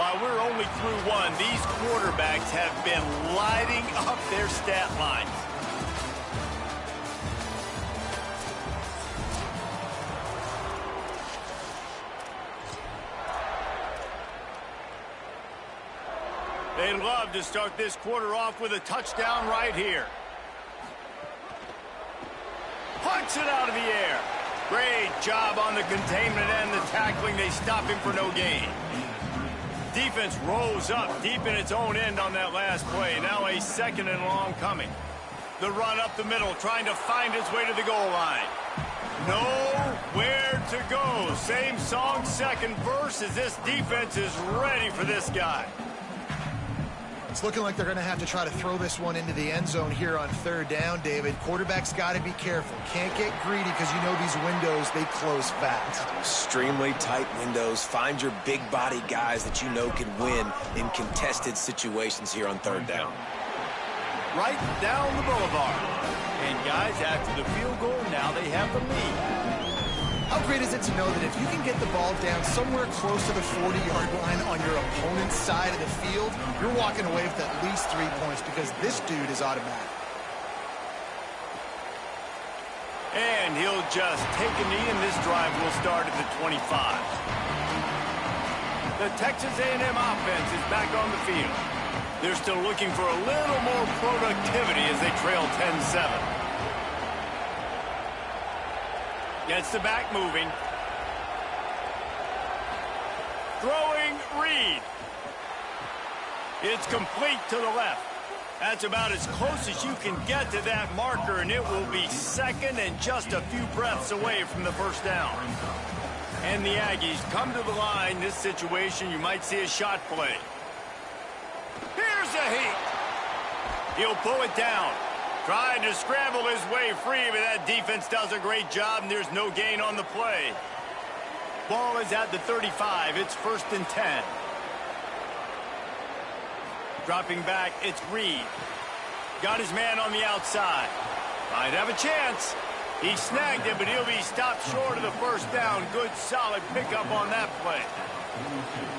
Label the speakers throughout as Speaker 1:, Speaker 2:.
Speaker 1: while we're only through one, these quarterbacks have been lighting up their stat lines. They'd love to start this quarter off with a touchdown right here. Punts it out of the air. Great job on the containment and the tackling. They stop him for no gain. Defense rose up deep in its own end on that last play. Now a 2nd and long coming. The run up the middle, trying to find its way to the goal line. Nowhere to go. Same song, second verse, as this defense is ready for this guy.
Speaker 2: It's looking like they're going to have to try to throw this one into the end zone here on 3rd down, David. Quarterback's got to be careful. Can't get greedy because you know these windows, they close fast.
Speaker 3: Extremely tight windows. Find your big body guys that you know can win in contested situations here on 3rd down.
Speaker 1: Right down the boulevard. And guys, after the field goal, now they have the lead.
Speaker 2: How great is it to know that if you can get the ball down somewhere close to the 40-yard line on your opponent's side of the field, you're walking away with at least 3 points because this dude is automatic.
Speaker 1: And he'll just take a knee, and this drive will start at the 25. The Texas A&M offense is back on the field. They're still looking for a little more productivity as they trail 10-7. Gets the back moving. Throwing Reed. It's complete to the left. That's about as close as you can get to that marker, and it will be 2nd and just a few breaths away from the 1st down. And the Aggies come to the line. This situation, you might see a shot play. Here's a heat. He'll pull it down. Trying to scramble his way free, but that defense does a great job, and there's no gain on the play. Ball is at the 35. It's 1st and 10. Dropping back, it's Reed. Got his man on the outside. Might have a chance. He snagged it, but he'll be stopped short of the 1st down. Good, solid pickup on that play.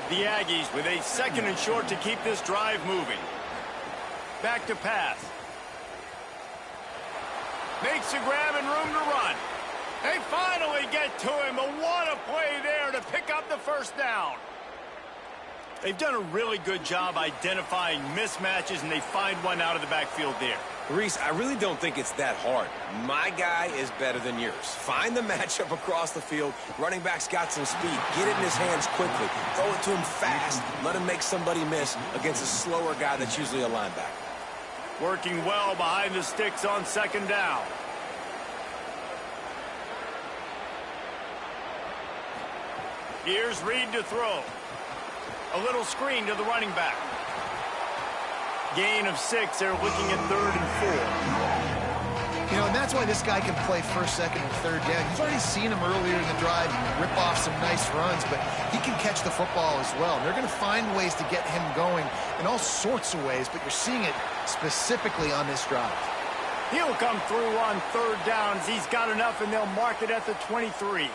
Speaker 1: The Aggies with a 2nd and short to keep this drive moving. Back to pass. Makes a grab and room to run. They finally get to him, but what a play there to pick up the 1st down. They've done a really good job identifying mismatches, and they find one out of the backfield there.
Speaker 3: Reese, I really don't think it's that hard. My guy is better than yours. Find the matchup across the field. Running back's got some speed. Get it in his hands quickly. Throw it to him fast. Let him make somebody miss against a slower guy that's usually a linebacker.
Speaker 1: Working well behind the sticks on 2nd down. Here's Reed to throw. A little screen to the running back. Gain of 6. They're looking at 3rd and 4.
Speaker 2: You know, and that's why this guy can play 1st, 2nd, and 3rd down. You've already seen him earlier in the drive rip off some nice runs, but he can catch the football as well. And they're going to find ways to get him going in all sorts of ways, but you're seeing it specifically on this drive.
Speaker 1: He'll come through on 3rd downs. He's got enough, and they'll mark it at the 23.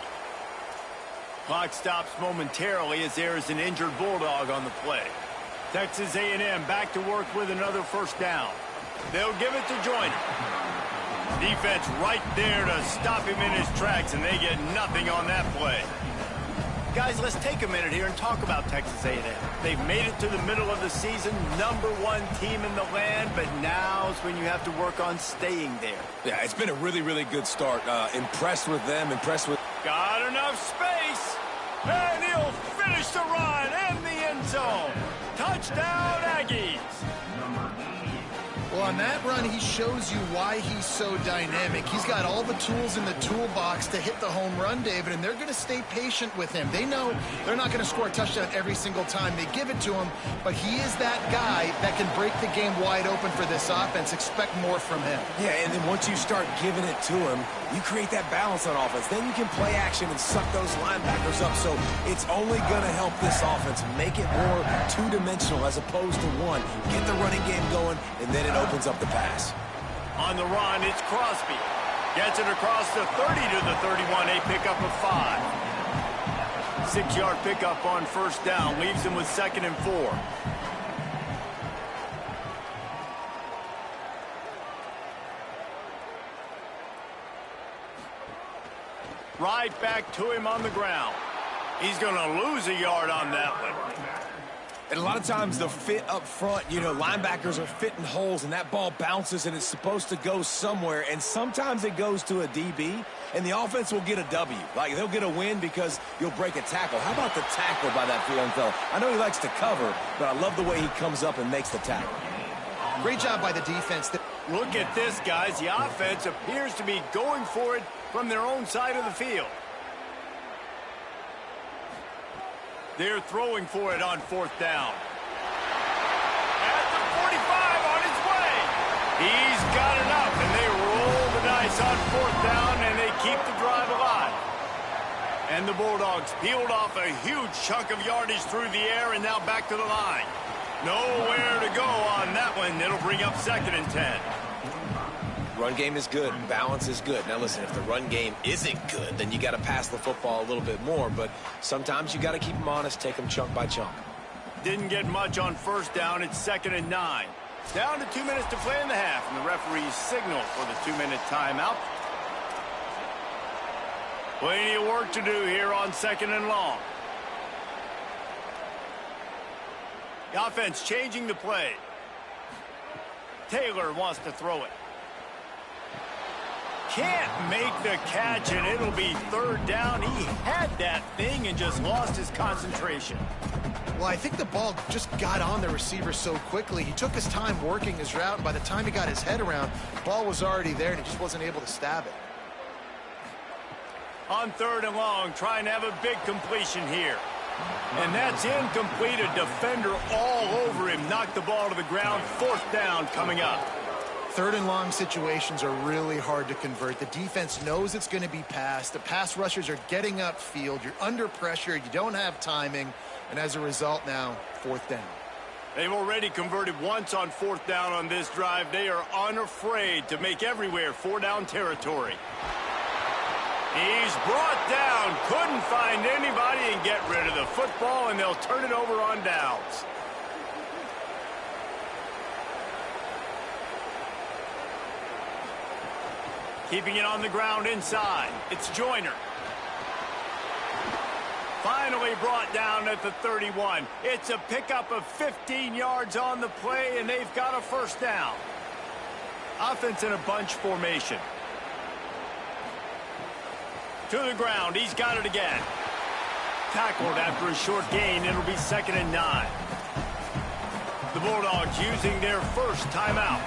Speaker 1: Clock stops momentarily as there is an injured Bulldog on the play. Texas A&M back to work with another 1st down. They'll give it to Joyner. Defense right there to stop him in his tracks, and they get nothing on that play. Guys, let's take a minute here and talk about Texas A&M. They've made it to the middle of the season, #1 team in the land, but now's when you have to work on staying there.
Speaker 3: Yeah, it's been a really, really good start. Impressed with them, impressed with...
Speaker 1: Got enough space, and he'll finish the run in the end zone. Touchdown, Aggies.
Speaker 2: Well, on that run, he shows you why he's so dynamic. He's got all the tools in the toolbox to hit the home run, David, and they're going to stay patient with him. They know they're not going to score a touchdown every single time they give it to him, but he is that guy that can break the game wide open for this offense. Expect more from him.
Speaker 3: Yeah, and then once you start giving it to him, you create that balance on offense. Then you can play action and suck those linebackers up, so it's only going to help this offense make it more two-dimensional as opposed to one. Get the running game going, and then it opens up the pass.
Speaker 1: On the run, it's Crosby. Gets it across the 30 to the 31, a pickup of 5. 6-yard pickup on first down. Leaves him with 2nd and 4. Right back to him on the ground. He's going to lose a yard on that one.
Speaker 3: And a lot of times the fit up front, you know, linebackers are fitting holes and that ball bounces and it's supposed to go somewhere. And sometimes it goes to a DB and the offense will get a W. Like they'll get a win because you'll break a tackle. How about the tackle by that young fella? I know he likes to cover, but I love the way he comes up and makes the tackle.
Speaker 2: Great job by the defense.
Speaker 1: Look at this, guys. The offense appears to be going for it from their own side of the field. They're throwing for it on 4th down. At the 45 on his way. He's got enough, and they roll the dice on 4th down, and they keep the drive alive. And the Bulldogs peeled off a huge chunk of yardage through the air, and now back to the line. Nowhere to go on that one. It'll bring up 2nd and 10.
Speaker 3: Run game is good. Balance is good. Now, listen, if the run game isn't good, then you got to pass the football a little bit more. But sometimes you got to keep them honest, take them chunk by chunk.
Speaker 1: Didn't get much on 1st down. It's 2nd and 9. Down to 2 minutes to play in the half, and the referees signal for the 2-minute timeout. Plenty of work to do here on 2nd and long. The offense changing the play. Taylor wants to throw it. Can't make the catch, and it'll be 3rd down. He had that thing and just lost his concentration.
Speaker 2: Well, I think the ball just got on the receiver so quickly. He took his time working his route, and by the time he got his head around, the ball was already there, and he just wasn't able to stab it.
Speaker 1: On 3rd and long, trying to have a big completion here. And that's incomplete. A defender all over him. Knocked the ball to the ground. 4th down coming up.
Speaker 2: 3rd and long situations are really hard to convert. The defense knows it's going to be passed. The pass rushers are getting upfield. You're under pressure. You don't have timing. And as a result now, 4th down.
Speaker 1: They've already converted once on 4th down on this drive. They are unafraid to make everywhere 4-down territory. He's brought down. Couldn't find anybody and get rid of the football, and they'll turn it over on downs. Keeping it on the ground inside. It's Joyner. Finally brought down at the 31. It's a pickup of 15 yards on the play, and they've got a 1st down. Offense in a bunch formation. To the ground. He's got it again. Tackled after a short gain. It'll be 2nd and 9. The Bulldogs using their first timeout.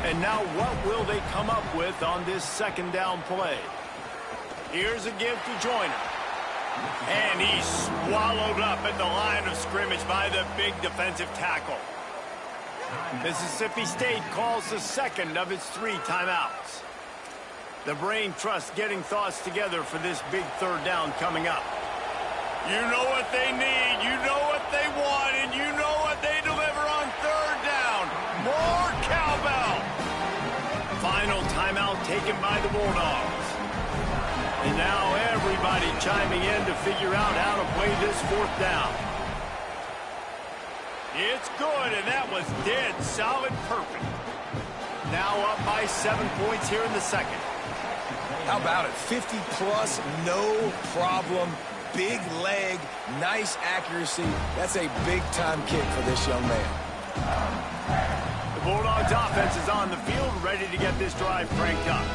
Speaker 1: And now what will they come up with on this 2nd down play? Here's a give to Joyner. And he's swallowed up at the line of scrimmage by the big defensive tackle. Mississippi State calls the 2nd of its 3 timeouts. The Brain Trust getting thoughts together for this big 3rd down coming up. You know what they need, you know what they want, and you know what they deliver on 3rd down. More cowbell. Final timeout taken by the Bulldogs. And now everybody chiming in to figure out how to play this 4th down. It's good, and that was dead solid perfect. Now up by 7 points here in the 2nd.
Speaker 3: How about it? 50-plus, no problem. Big leg, nice accuracy. That's a big-time kick for this young man.
Speaker 1: The Bulldogs offense is on the field, ready to get this drive cranked up.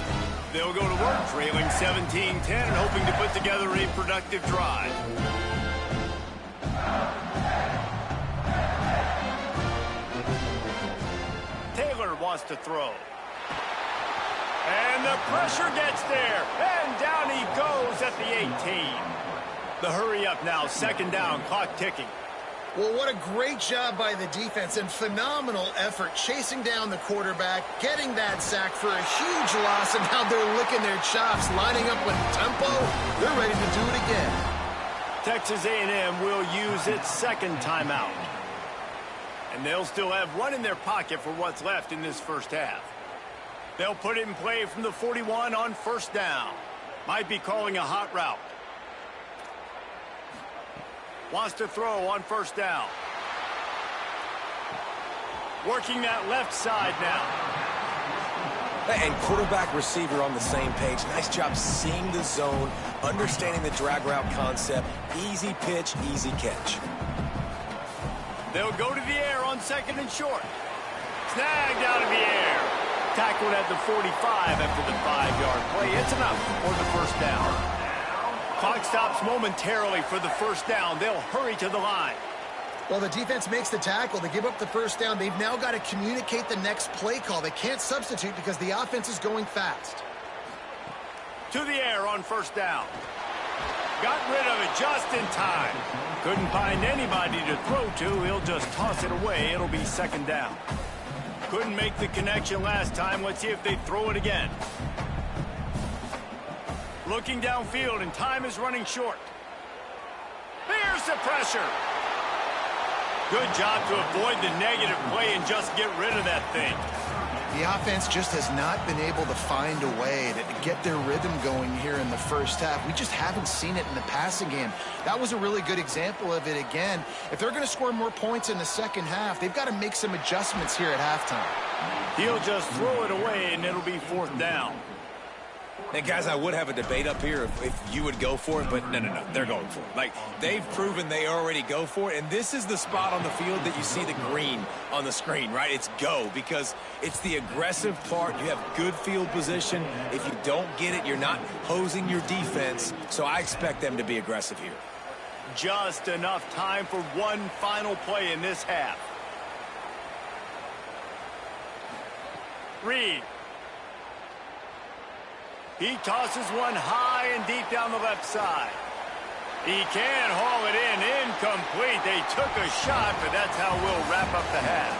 Speaker 1: They'll go to work, trailing 17-10 and hoping to put together a productive drive. Taylor wants to throw. And the pressure gets there. And down he goes at the 18. The hurry up now, 2nd down, clock ticking.
Speaker 2: Well, what a great job by the defense and phenomenal effort chasing down the quarterback, getting that sack for a huge loss, and now they're licking their chops, lining up with tempo. They're ready to do it again.
Speaker 1: Texas A&M will use its 2nd timeout. And they'll still have one in their pocket for what's left in this first half. They'll put it in play from the 41 on 1st down. Might be calling a hot route. Wants to throw on first down. Working that left side now.
Speaker 3: And quarterback receiver on the same page. Nice job seeing the zone, understanding the drag route concept. Easy pitch, easy catch.
Speaker 1: They'll go to the air on second and short. Snagged out of the air. Tackled at the 45 after the 5-yard play. It's enough for the first down. Clock stops momentarily for the first down. They'll hurry to the line.
Speaker 2: Well, the defense makes the tackle. They give up the first down. They've now got to communicate the next play call. They can't substitute because the offense is going fast.
Speaker 1: To the air on first down. Got rid of it just in time. Couldn't find anybody to throw to. He'll just toss it away. It'll be second down. Couldn't make the connection last time. Let's see if they throw it again. Looking downfield, and time is running short. Here's the pressure. Good job to avoid the negative play and just get rid of that thing.
Speaker 2: The offense just has not been able to find a way to get their rhythm going here in the first half. We just haven't seen it in the passing game. That was a really good example of it again. If they're going to score more points in the second half, they've got to make some adjustments here at halftime.
Speaker 1: He'll just throw it away, and it'll be fourth down.
Speaker 3: And guys, I would have a debate up here if you would go for it, but no, they're going for it. Like, they've proven they already go for it, and this is the spot on the field that you see the green on the screen, right? It's go, because it's the aggressive part. You have good field position. If you don't get it, you're not hosing your defense, so I expect them to be aggressive here.
Speaker 1: Just enough time for one final play in this half. Reed. He tosses one high and deep down the left side. He can haul it in. Incomplete. They took a shot, but that's how we'll wrap up the half.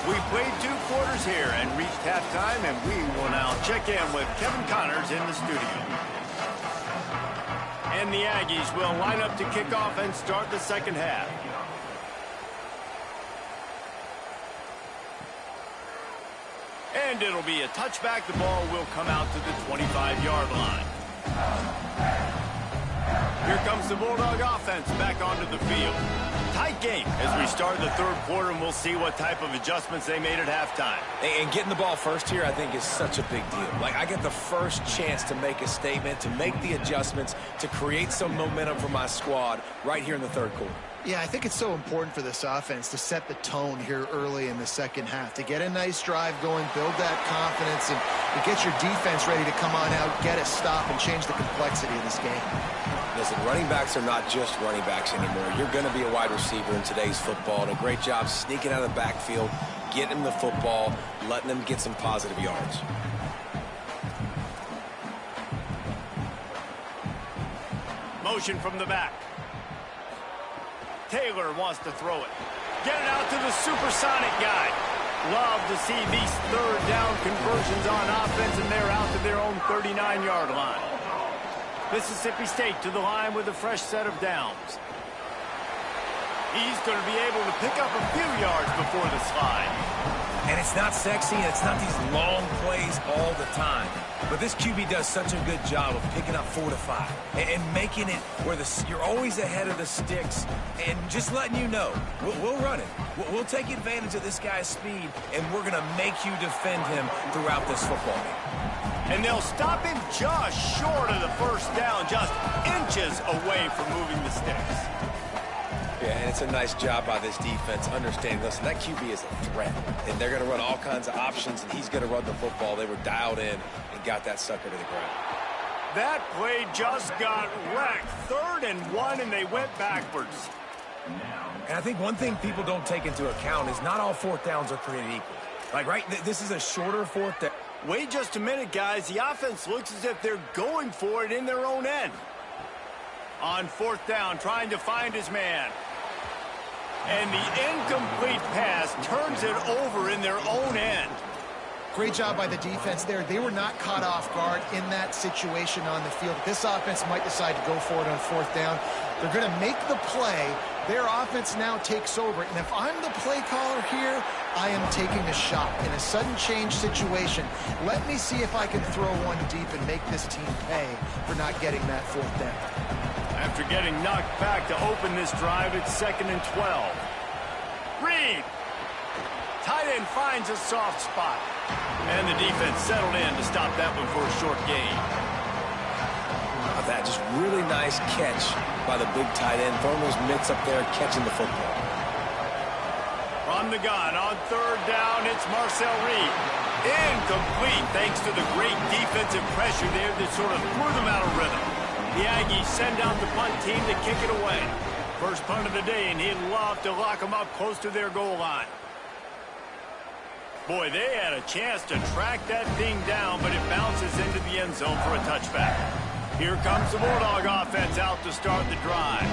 Speaker 1: We played 2 quarters here and reached halftime, and we will now check in with Kevin Connors in the studio. And the Aggies will line up to kick off and start the second half. And it'll be a touchback. The ball will come out to the 25-yard line. Here comes the Bulldog offense back onto the field. Tight game as we start the third quarter, and we'll see what type of adjustments they made at halftime.
Speaker 3: And getting the ball first here, I think, is such a big deal. Like, I get the first chance to make a statement, to make the adjustments, to create some momentum for my squad right here in the third quarter.
Speaker 2: Yeah, I think it's so important for this offense to set the tone here early in the second half, to get a nice drive going, build that confidence, and to get your defense ready to come on out, get a stop, and change the complexity of this game.
Speaker 3: Listen, running backs are not just running backs anymore. You're going to be a wide receiver in today's football, and a great job sneaking out of the backfield, getting them the football, letting them get some positive yards.
Speaker 1: Motion from the back. Taylor wants to throw it. Get it out to the supersonic guy. Love to see these third down conversions on offense, and they're out to their own 39-yard line. Mississippi State to the line with a fresh set of downs. He's going to be able to pick up a few yards before the slide.
Speaker 3: And it's not sexy, and it's not these long plays all the time. But this QB does such a good job of picking up 4 to 5 and making it where you're always ahead of the sticks and just letting you know, we'll run it. We'll take advantage of this guy's speed, and we're going to make you defend him throughout this football game.
Speaker 1: And they'll stop him just short of the first down, just inches away from moving the sticks.
Speaker 3: Yeah, and it's a nice job by this defense understanding, listen, that QB is a threat, and they're going to run all kinds of options, and he's going to run the football. They were dialed in and got that sucker to the ground.
Speaker 1: That play just got wrecked. 3rd and 1, and they went backwards.
Speaker 3: And I think one thing people don't take into account is not all 4th downs are created equal. Like, right, this is a shorter 4th down.
Speaker 1: Wait just a minute, guys. The offense looks as if they're going for it in their own end. On 4th down, trying to find his man. And the incomplete pass turns it over in their own end.
Speaker 2: Great job by the defense there. They were not caught off guard in that situation on the field. This offense might decide to go for it on 4th down. They're going to make the play. Their offense now takes over. And if I'm the play caller here, I am taking a shot in a sudden change situation. Let me see if I can throw one deep and make this team pay for not getting that 4th down.
Speaker 1: After getting knocked back to open this drive, it's 2nd and 12. Reed. Tight end finds a soft spot. And the defense settled in to stop that one for a short gain.
Speaker 3: That just really nice catch by the big tight end. Throwing those mitts up there, catching the football.
Speaker 1: From the gun on 3rd down, it's Marcel Reed. Incomplete thanks to the great defensive pressure there that sort of threw them out of rhythm. The Aggies send out the punt team to kick it away. First punt of the day, and he'd love to lock them up close to their goal line. Boy, they had a chance to track that thing down, but it bounces into the end zone for a touchback. Here comes the Bulldog offense out to start the drive.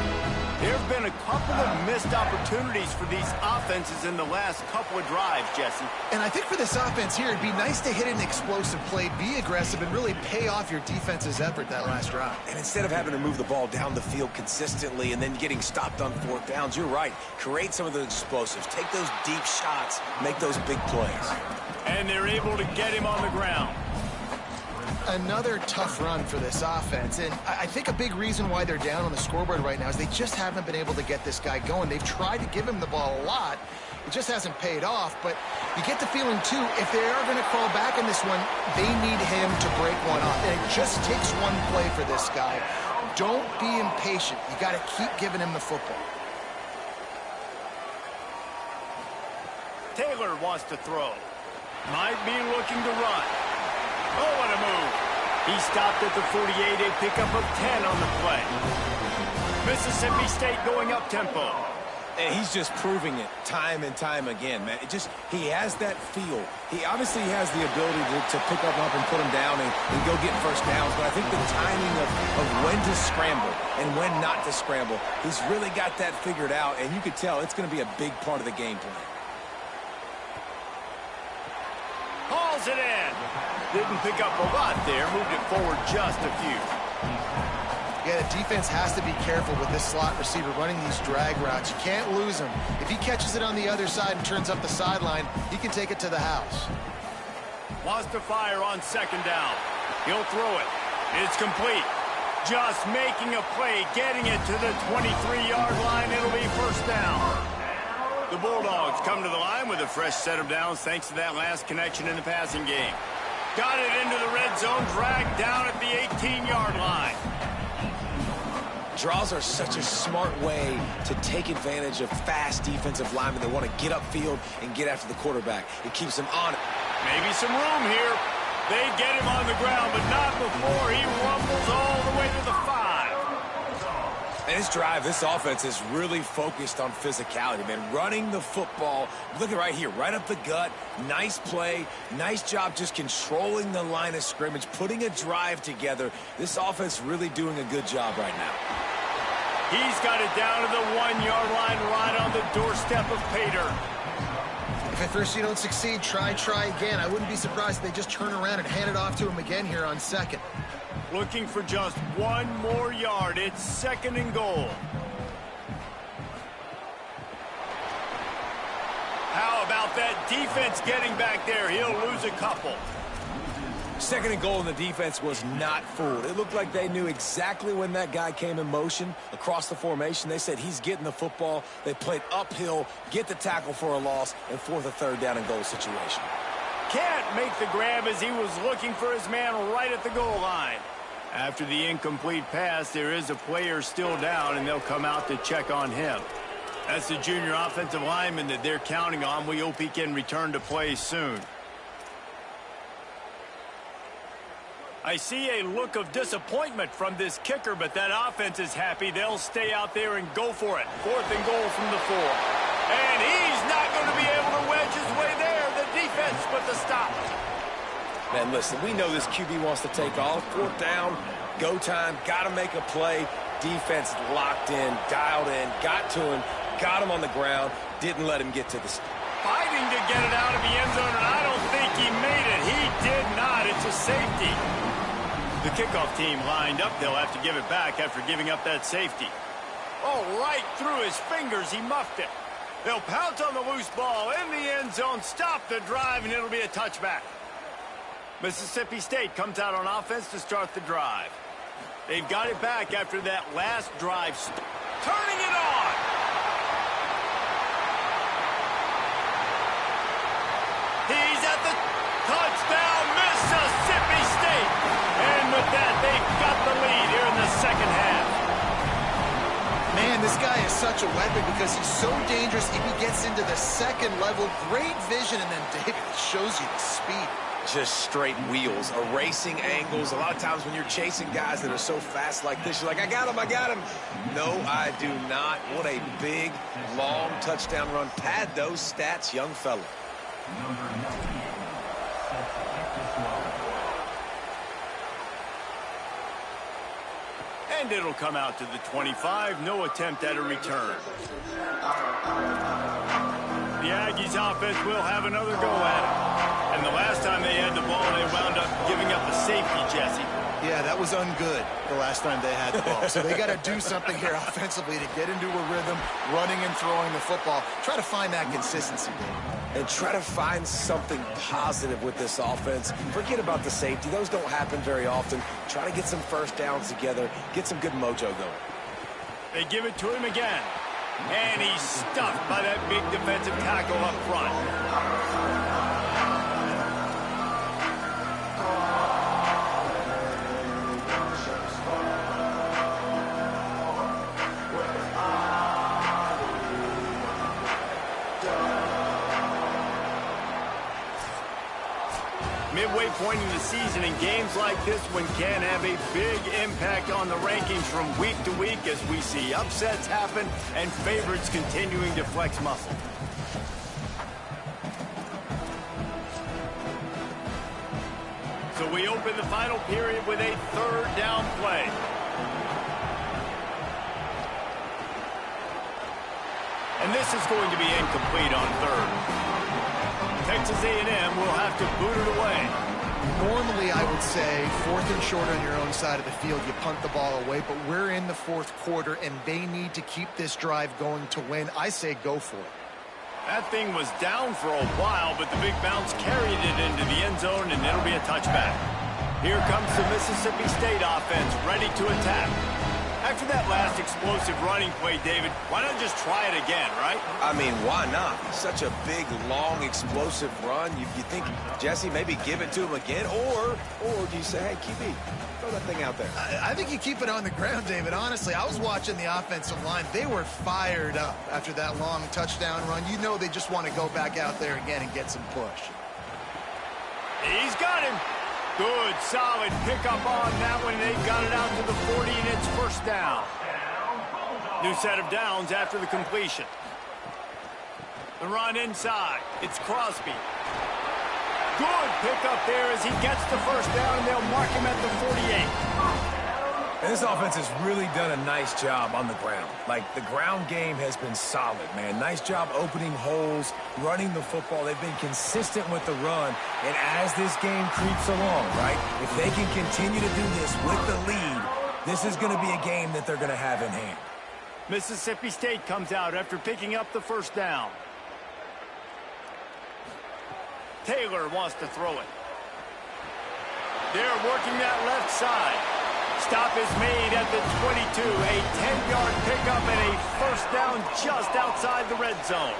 Speaker 1: There have been a couple of missed opportunities for these offenses in the last couple of drives, Jesse.
Speaker 2: And I think for this offense here, it'd be nice to hit an explosive play, be aggressive, and really pay off your defense's effort that last drive.
Speaker 3: And instead of having to move the ball down the field consistently and then getting stopped on 4th downs, you're right. Create some of those explosives. Take those deep shots. Make those big plays.
Speaker 1: And they're able to get him on the ground.
Speaker 2: Another tough run for this offense, and I think a big reason why they're down on the scoreboard right now is they just haven't been able to get this guy going. They've tried to give him the ball a lot. It just hasn't paid off, but you get the feeling, too, if they are going to crawl back in this one, they need him to break one off, and it just takes one play for this guy. Don't be impatient. You got to keep giving him the football.
Speaker 1: Taylor wants to throw. Might be looking to run. Oh, what a move. He stopped at the 48, a pickup of 10 on the play. Mississippi State going up-tempo.
Speaker 3: And he's just proving it time and time again, man. He has that feel. He obviously has the ability to pick up and put him down and go get first downs, but I think the timing of when to scramble and when not to scramble, he's really got that figured out, and you could tell it's going to be a big part of the game plan.
Speaker 1: Hauls it in. Didn't pick up a lot there. Moved it forward just a few.
Speaker 2: Yeah, the defense has to be careful with this slot receiver running these drag routes. You can't lose him. If he catches it on the other side and turns up the sideline, he can take it to the house.
Speaker 1: Wants to fire on 2nd down. He'll throw it. It's complete. Just making a play, getting it to the 23-yard line. It'll be 1st down. The Bulldogs come to the line with a fresh set of downs thanks to that last connection in the passing game. Got it into the red zone, dragged down at the 18-yard line.
Speaker 3: Draws are such a smart way to take advantage of fast defensive linemen that want to get upfield and get after the quarterback. It keeps them on it.
Speaker 1: Maybe some room here. They get him on the ground, but not before he rumbles all the way to the 5.
Speaker 3: And this drive, this offense is really focused on physicality, man. Running the football. Look at right here, right up the gut. Nice play. Nice job just controlling the line of scrimmage, putting a drive together. This offense really doing a good job right now.
Speaker 1: He's got it down to the 1-yard line, right on the doorstep of Pater.
Speaker 2: If at first you don't succeed, try again. I wouldn't be surprised if they just turn around and hand it off to him again here on 2nd.
Speaker 1: Looking for just 1 more yard. It's 2nd and goal. How about that defense getting back there? He'll lose a couple.
Speaker 3: 2nd and goal, and the defense was not fooled. It looked like they knew exactly when that guy came in motion across the formation. They said he's getting the football. They played uphill, get the tackle for a loss, and 4th or 3rd down and goal situation.
Speaker 1: Can't make the grab as he was looking for his man right at the goal line. After the incomplete pass, there is a player still down, and they'll come out to check on him. That's the junior offensive lineman that they're counting on. We hope he can return to play soon. I see a look of disappointment from this kicker, but that offense is happy. They'll stay out there and go for it. 4th and goal from the 4. And he's not going to be able to wedge his way there. The defense with the stop.
Speaker 3: Man, listen, we know this QB wants to take off. 4th down, go time, got to make a play. Defense locked in, dialed in, got to him, got him on the ground, didn't let him get to the...
Speaker 1: Fighting to get it out of the end zone, and I don't think he made it. He did not. It's a safety. The kickoff team lined up. They'll have to give it back after giving up that safety. Oh, right through his fingers. He muffed it. They'll pounce on the loose ball in the end zone, stop the drive, and it'll be a touchback. Mississippi State comes out on offense to start the drive. They've got it back after that last drive. Turning it on. He's at the touchdown, Mississippi State. And with that, they've got the lead here in the second half.
Speaker 2: Man, this guy is such a weapon because he's so dangerous if he gets into the second level. Great vision, and then David shows you the speed.
Speaker 3: Just straight wheels, erasing angles. A lot of times when you're chasing guys that are so fast like this, you're like, I got him, I got him. No, I do not. What a big, long touchdown run. Pad those stats, young fella.
Speaker 1: And it'll come out to the 25. No attempt at a return. The Aggies offense will have another go at it. And the last time they had the ball, they wound up giving up a safety, Jesse.
Speaker 2: Yeah, that was ungood the last time they had the ball. So they got to do something here offensively to get into a rhythm, running and throwing the football. Try to find that consistency, Dave.
Speaker 3: And try to find something positive with this offense. Forget about the safety. Those don't happen very often. Try to get some first downs together, get some good mojo going.
Speaker 1: They give it to him again. And he's stuffed by that big defensive tackle up front. Midway point in the season, and games like this one can have a big impact on the rankings from week to week as we see upsets happen and favorites continuing to flex muscle. So we open the final period with a third down play. And this is going to be incomplete on third. Texas A&M will have to boot it away.
Speaker 2: Normally, I would say, 4th and short on your own side of the field, you punt the ball away, but we're in the 4th quarter, and they need to keep this drive going to win. I say go for it.
Speaker 1: That thing was down for a while, but the big bounce carried it into the end zone, and it'll be a touchback. Here comes the Mississippi State offense, ready to attack. After that last explosive running play, David, why not just try it again, right?
Speaker 3: I mean, why not? Such a big, long, explosive run. You think, Jesse, maybe give it to him again? Or do you say, hey, QB, throw that thing out there?
Speaker 2: I think you keep it on the ground, David. Honestly, I was watching the offensive line. They were fired up after that long touchdown run. You know they just want to go back out there again and get some push.
Speaker 1: He's got him. Good, solid pickup on that one. They've got it out to the 40, and it's first down. New set of downs after the completion. The run inside. It's Crosby. Good pickup there as he gets the first down, and they'll mark him at the 48.
Speaker 3: And this offense has really done a nice job on the ground. Like, the ground game has been solid, man. Nice job opening holes, running the football. They've been consistent with the run. And as this game creeps along, right, if they can continue to do this with the lead, this is going to be a game that they're going to have in hand.
Speaker 1: Mississippi State comes out after picking up the first down. Taylor wants to throw it. They're working that left side. Stop is made at the 22. A 10-yard pickup and a first down just outside the red zone.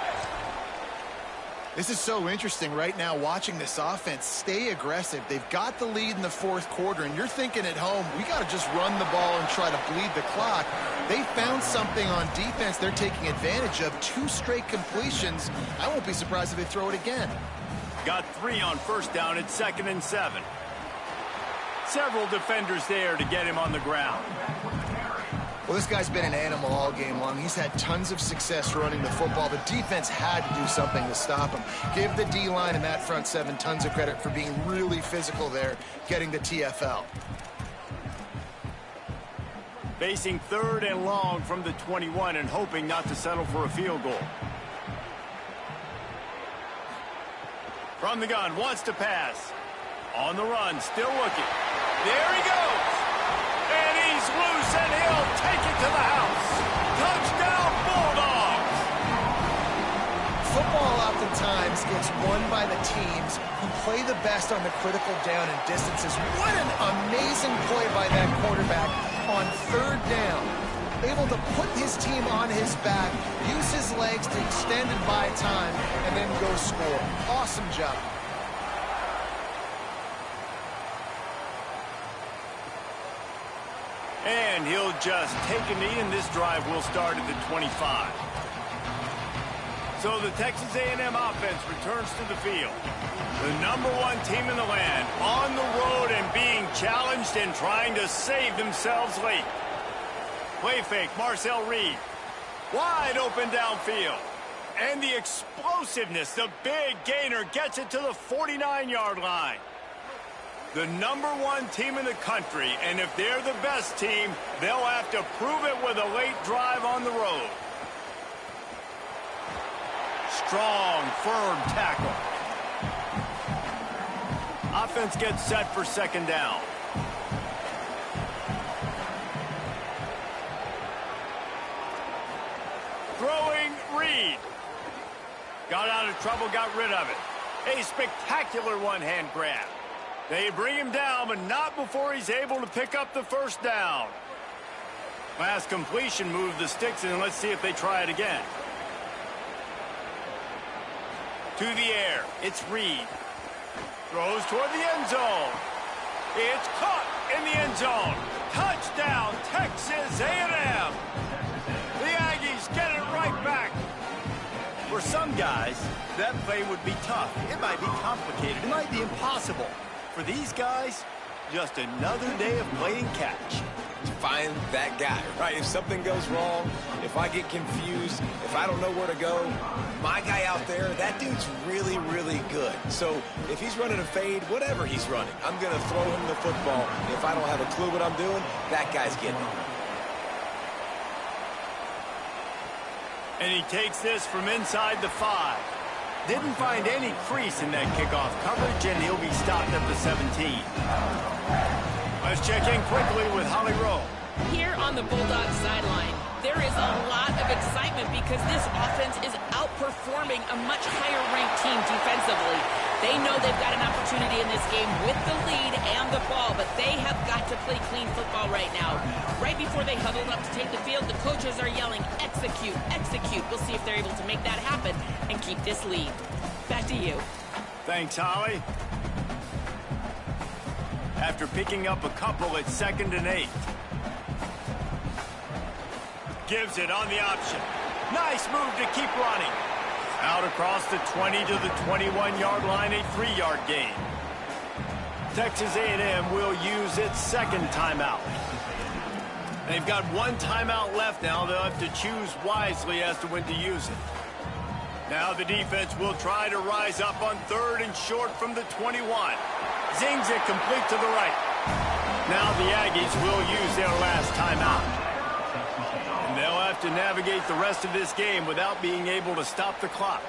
Speaker 2: This is so interesting right now watching this offense stay aggressive. They've got the lead in the 4th quarter, and you're thinking at home, we got to just run the ball and try to bleed the clock. They found something on defense they're taking advantage of. 2 straight completions. I won't be surprised if they throw it again.
Speaker 1: Got 3 on first down. It's 2nd and 7. Several defenders there to get him on the ground.
Speaker 2: Well, this guy's been an animal all game long. He's had tons of success running the football. The defense had to do something to stop him. Give the D-line and that front 7 tons of credit for being really physical there, getting the TFL.
Speaker 1: Facing 3rd and long from the 21 and hoping not to settle for a field goal. From the gun, wants to pass. On the run, still looking. There he goes. And he's loose, and he'll take it to the house. Touchdown, Bulldogs.
Speaker 2: Football oftentimes gets won by the teams who play the best on the critical down and distances. What an amazing play by that quarterback. on third down, able to put his team on his back, use his legs to extend and buy time, and then go score. Awesome job.
Speaker 1: And he'll just take a knee, and this drive will start at the 25. So the Texas A&M offense returns to the field. The #1 team in the land, on the road and being challenged and trying to save themselves late. Play fake, Marcel Reed. Wide open downfield. And the explosiveness, the big gainer gets it to the 49-yard line. The #1 team in the country, and if they're the best team, they'll have to prove it with a late drive on the road. Strong, firm tackle. Offense gets set for second down. Throwing Reed. Got out of trouble, got rid of it. A spectacular one-hand grab. They bring him down, but not before he's able to pick up the first down. Last completion moved the sticks, and let's see if they try it again. To the air, it's Reed. Throws toward the end zone. It's caught in the end zone. Touchdown, Texas A&M. The Aggies get it right back. For some guys, that play would be tough. It might be complicated. It might be impossible. For these guys, just another day of playing catch.
Speaker 3: Find that guy, right? If something goes wrong, if I get confused, if I don't know where to go, my guy out there, that dude's really, really good. So if he's running a fade, whatever he's running, I'm going to throw him the football. If I don't have a clue what I'm doing, that guy's getting it.
Speaker 1: And he takes this from inside the 5. Didn't find any crease in that kickoff coverage, and he'll be stopped at the 17. Let's check in quickly with Holly Rowe.
Speaker 4: Here on the Bulldogs sideline, there is a lot of excitement because this offense is outperforming a much higher-ranked team defensively. They know they've got an opportunity in this game with the lead and the ball, but they have got to play clean football right now. Right before they huddled up to take the field, the coaches are yelling, execute, execute. We'll see if they're able to make that happen and keep this lead. Back to you.
Speaker 1: Thanks, Holly. After picking up a couple at 2nd and 8. Gives it on the option. Nice move to keep running. Out across the 20 to the 21-yard line, a 3-yard gain. Texas A&M will use its second timeout. They've got one timeout left now. They'll have to choose wisely as to when to use it. Now the defense will try to rise up on 3rd and short from the 21. Zings it complete to the right. Now the Aggies will use their last timeout. And they'll have to navigate the rest of this game without being able to stop the clock.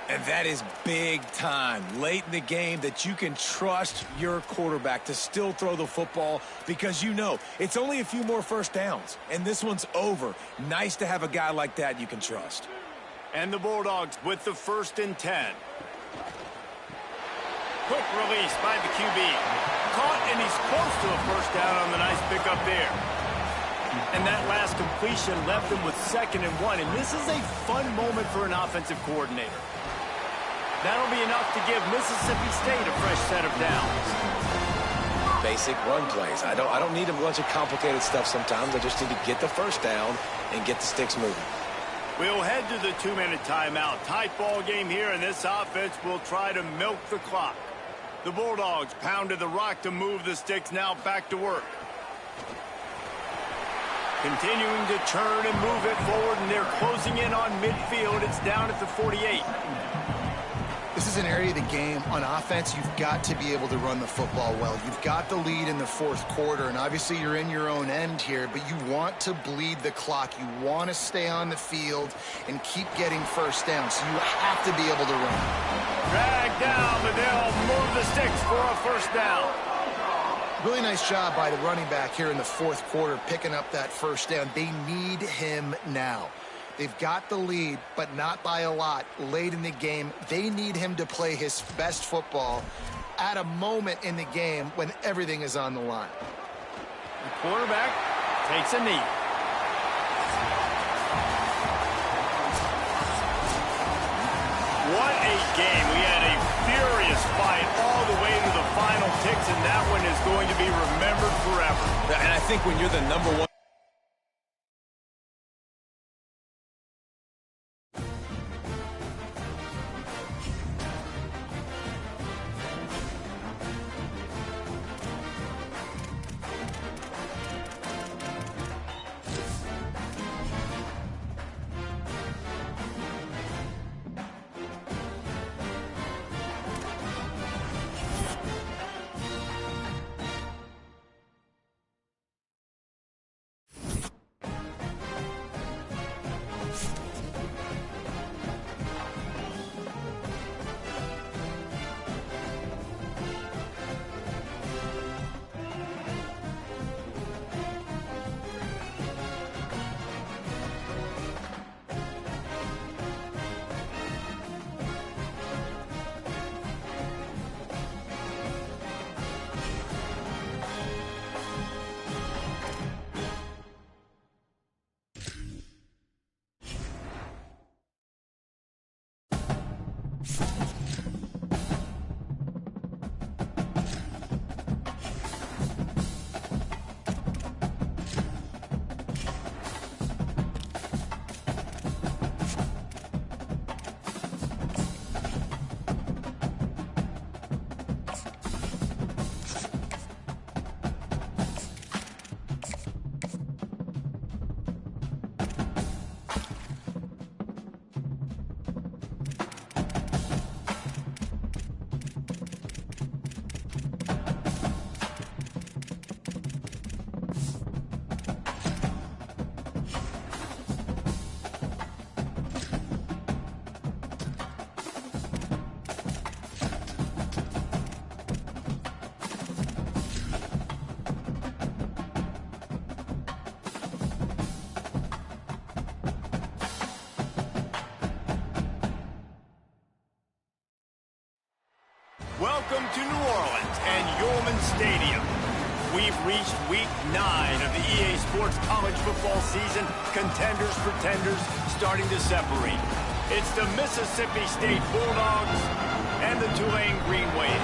Speaker 3: And that is big time late in the game that you can trust your quarterback to still throw the football because you know it's only a few more first downs, and this one's over. Nice to have a guy like that you can trust.
Speaker 1: And the Bulldogs with the 1st and 10. Quick release by the QB. Caught, and he's close to a first down on the nice pickup there. And that last completion left him with 2nd and 1. And this is a fun moment for an offensive coordinator. That'll be enough to give Mississippi State a fresh set of downs.
Speaker 3: Basic run plays. I don't need a bunch of complicated stuff sometimes. I just need to get the first down and get the sticks moving.
Speaker 1: We'll head to the 2-minute timeout. Tight ball game here, and this offense will try to milk the clock. The Bulldogs pounded the rock to move the sticks, now back to work. Continuing to turn and move it forward, and they're closing in on midfield. It's down at the 48.
Speaker 2: This is an area of the game on offense you've got to be able to run the football well. You've got the lead in the 4th quarter, and obviously you're in your own end here, but you want to bleed the clock. You want to stay on the field and keep getting first down, so you have to be able to run.
Speaker 1: Drag down, but they'll move the sticks for a first down.
Speaker 2: Really nice job by the running back here in the 4th quarter, picking up that first down. They need him now. They've got the lead, but not by a lot late in the game. They need him to play his best football at a moment in the game when everything is on the line.
Speaker 1: The quarterback takes a knee. What a game. We had a furious fight all the way to the final ticks, and that one is going to be remembered forever.
Speaker 3: And I think when you're the number one,
Speaker 1: welcome to New Orleans and Yulman Stadium. We've reached week 9 of the EA Sports college football season. Contenders, pretenders, starting to separate. It's the Mississippi State Bulldogs and the Tulane Green Wave.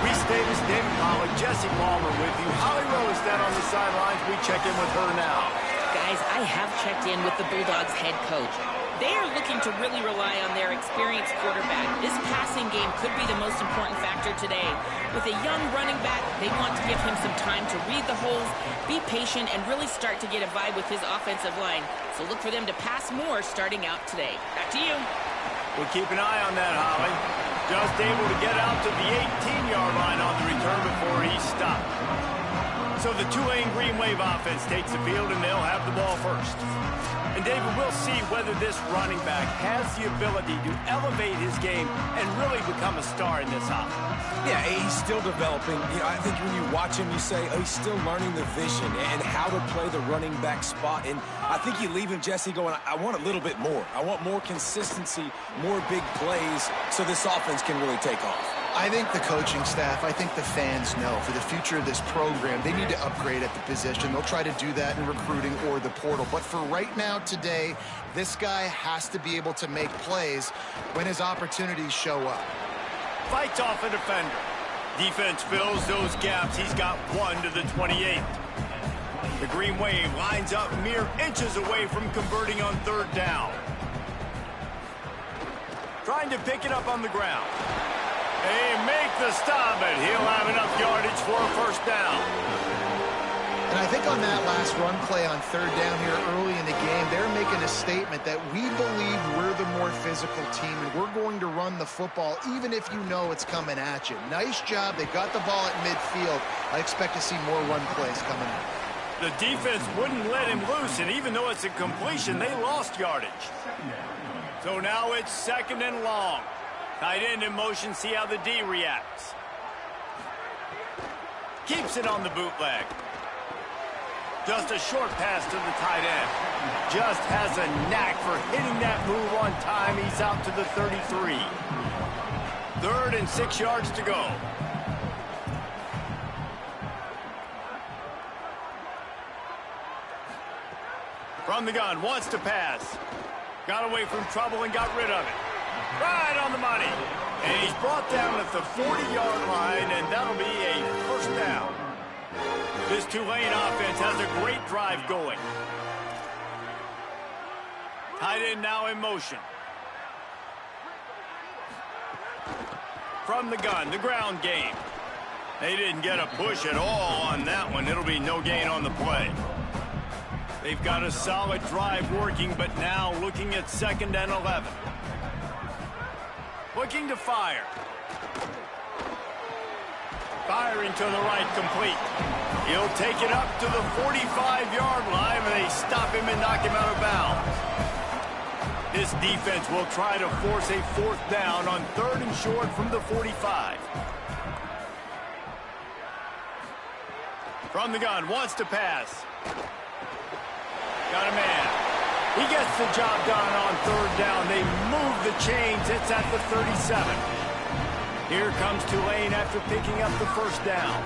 Speaker 1: Reese Davis, David Pollack, Jesse Palmer with you. Holly Rosenstein on the sidelines. We check in with her now.
Speaker 4: Guys, I have checked in with the Bulldogs head coach. They are looking to really rely on their experienced quarterback. This passing game could be the most important factor today. With a young running back, they want to give him some time to read the holes, be patient, and really start to get a vibe with his offensive line. So look for them to pass more starting out today. Back to you.
Speaker 1: We'll keep an eye on that, Holly. Just able to get out to the 18-yard line on the return before he stopped. So the Tulane Green Wave offense takes the field, and they'll have the ball first. And, David, we'll see whether this running back has the ability to elevate his game and really become a star in this offense.
Speaker 3: yeah, he's still developing. You know, I think when you watch him, you say, oh, he's still learning the vision and how to play the running back spot. And I think you leave him, Jesse, going, I want a little bit more. I want more consistency, more big plays so this offense can really take off.
Speaker 2: I think the coaching staff, I think the fans know for the future of this program, they need to upgrade at the position. They'll try to do that in recruiting or the portal. But for right now, today, this guy has to be able to make plays when his opportunities show up.
Speaker 1: Fights off a defender. Defense fills those gaps. He's got one to the 28th. The Green Wave lines up mere inches away from converting on third down. Trying to pick it up on the ground. They make the stop, and he'll have enough yardage for a first down.
Speaker 2: And I think on that last run play on third down here early in the game, they're making a statement that we believe we're the more physical team, and we're going to run the football even if you know it's coming at you. Nice job. They got the ball at midfield. I expect to see more run plays coming up.
Speaker 1: The defense wouldn't let him loose, and even though it's a completion, they lost yardage. So now it's second and long. Tight end in motion, see how the D reacts. Keeps it on the bootleg. Just a short pass to the tight end. Just has a knack for hitting that move on time. He's out to the 33. 3rd and 6 yards to go. From the gun, wants to pass. Got away from trouble and got rid of it. Right on the money. And he's brought down at the 40-yard line, and that'll be a first down. This Tulane offense has a great drive going. Tight end now in motion. From the gun, the ground game. They didn't get a push at all on that one. It'll be no gain on the play. They've got a solid drive working, but now looking at 2nd and 11. Looking to fire. Firing to the right, complete. He'll take it up to the 45-yard line, and they stop him and knock him out of bounds. This defense will try to force a 4th down on 3rd and short from the 45. From the gun, wants to pass. Got a man. He gets the job done on 3rd down. They move the chains. It's at the 37. Here comes Tulane after picking up the 1st down.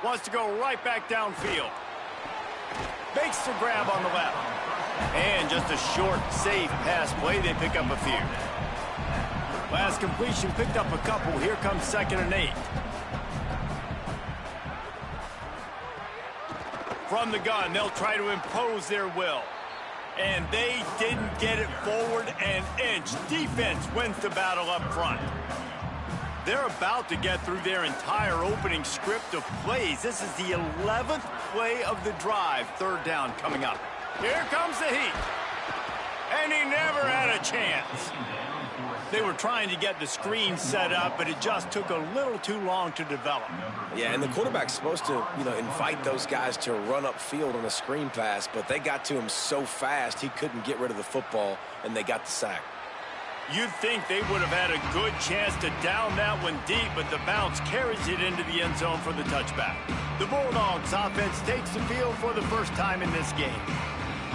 Speaker 1: Wants to go right back downfield. Makes the grab on the left. And just a short, safe pass play. They pick up a few. Last completion picked up a couple. Here comes 2nd and 8. From the gun, they'll try to impose their will. And they didn't get it forward an inch. Defense wins the battle up front. They're about to get through their entire opening script of plays. This is the 11th play of the drive. 3rd down coming up. Here comes the heat. And he never had a chance. They were trying to get the screen set up, but it just took a little too long to develop.
Speaker 3: Yeah, and the quarterback's supposed to, invite those guys to run upfield on a screen pass, but they got to him so fast he couldn't get rid of the football, and they got the sack.
Speaker 1: You'd think they would have had a good chance to down that one deep, but the bounce carries it into the end zone for the touchback. The Bulldogs offense takes the field for the first time in this game.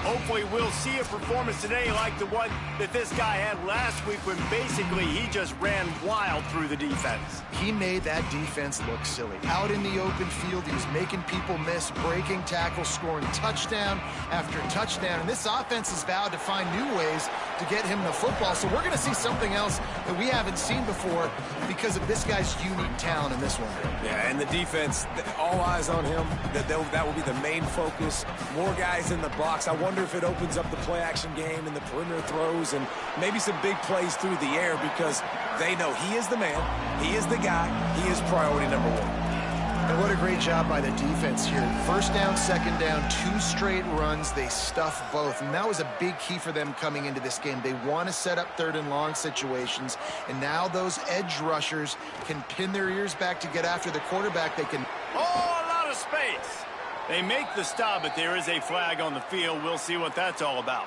Speaker 1: Hopefully we'll see a performance today like the one that this guy had last week when basically he just ran wild through the defense.
Speaker 2: He made that defense look silly. Out in the open field, he was making people miss, breaking tackles, scoring touchdown after touchdown. And this offense has vowed to find new ways to get him the football. So we're going to see something else that we haven't seen before because of this guy's unique talent in this one.
Speaker 3: Yeah, and the defense, all eyes on him. That will be the main focus. More guys in the box. I wonder if it opens up the play-action game and the perimeter throws and maybe some big plays through the air because they know he is the man, he is the guy, he is priority number 1.
Speaker 2: And what a great job by the defense here. 1st down, 2nd down, 2 straight runs. They stuffed both, and that was a big key for them coming into this game. They want to set up 3rd and long situations, and now those edge rushers can pin their ears back to get after the quarterback. They can...
Speaker 1: Oh, a lot of space. They make the stop, but there is a flag on the field. We'll see what that's all about.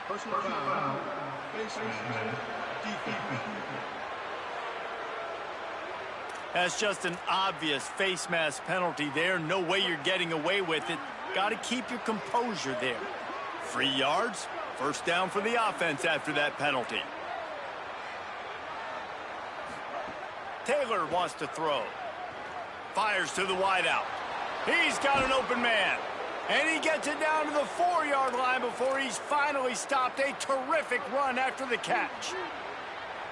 Speaker 5: Personal foul. Defense.
Speaker 1: That's just an obvious face mask penalty there. No way you're getting away with it. Got to keep your composure there. 3 yards, 1st down for the offense after that penalty. Taylor wants to throw. Fires to the wideout. He's got an open man. And he gets it down to the 4-yard line before he's finally stopped. A terrific run after the catch.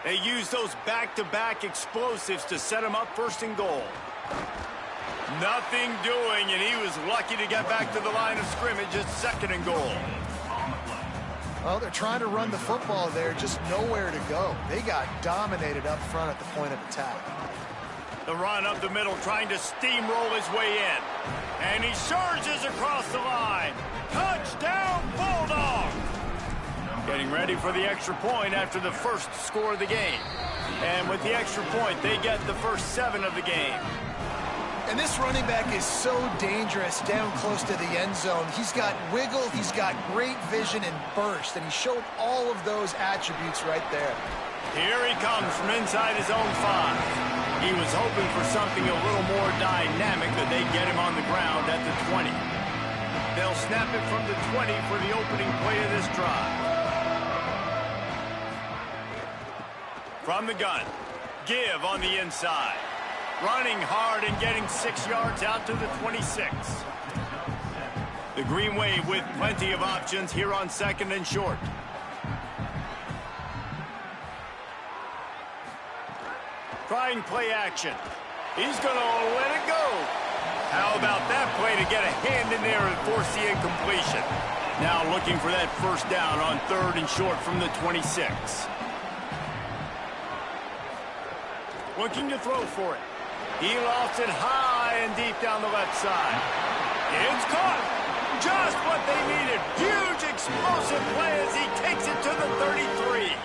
Speaker 1: They use those back-to-back explosives to set him up 1st and goal. Nothing doing, and he was lucky to get back to the line of scrimmage at 2nd and goal.
Speaker 2: Well, they're trying to run the football there, just nowhere to go. They got dominated up front at the point of attack.
Speaker 1: The run up the middle, trying to steamroll his way in. And he surges across the line. Touchdown, Bulldogs! Getting ready for the extra point after the first score of the game. And with the extra point, they get the first 7 of the game.
Speaker 2: And this running back is so dangerous down close to the end zone. He's got wiggle, he's got great vision and burst, and he showed all of those attributes right there.
Speaker 1: Here he comes from inside his own 5. He was hoping for something a little more dynamic, that they get him on the ground at the 20. They'll snap it from the 20 for the opening play of this drive. From the gun, give on the inside. running hard and getting 6 yards out to the 26. The Green Wave with plenty of options here on 2nd and short. Trying play action. He's going to let it go. How about that play to get a hand in there and force the incompletion? Now looking for that first down on 3rd and short from the 26. Looking to throw for it. He lofts it high and deep down the left side. It's caught. Just what they needed. Huge explosive play as he takes it to the 33.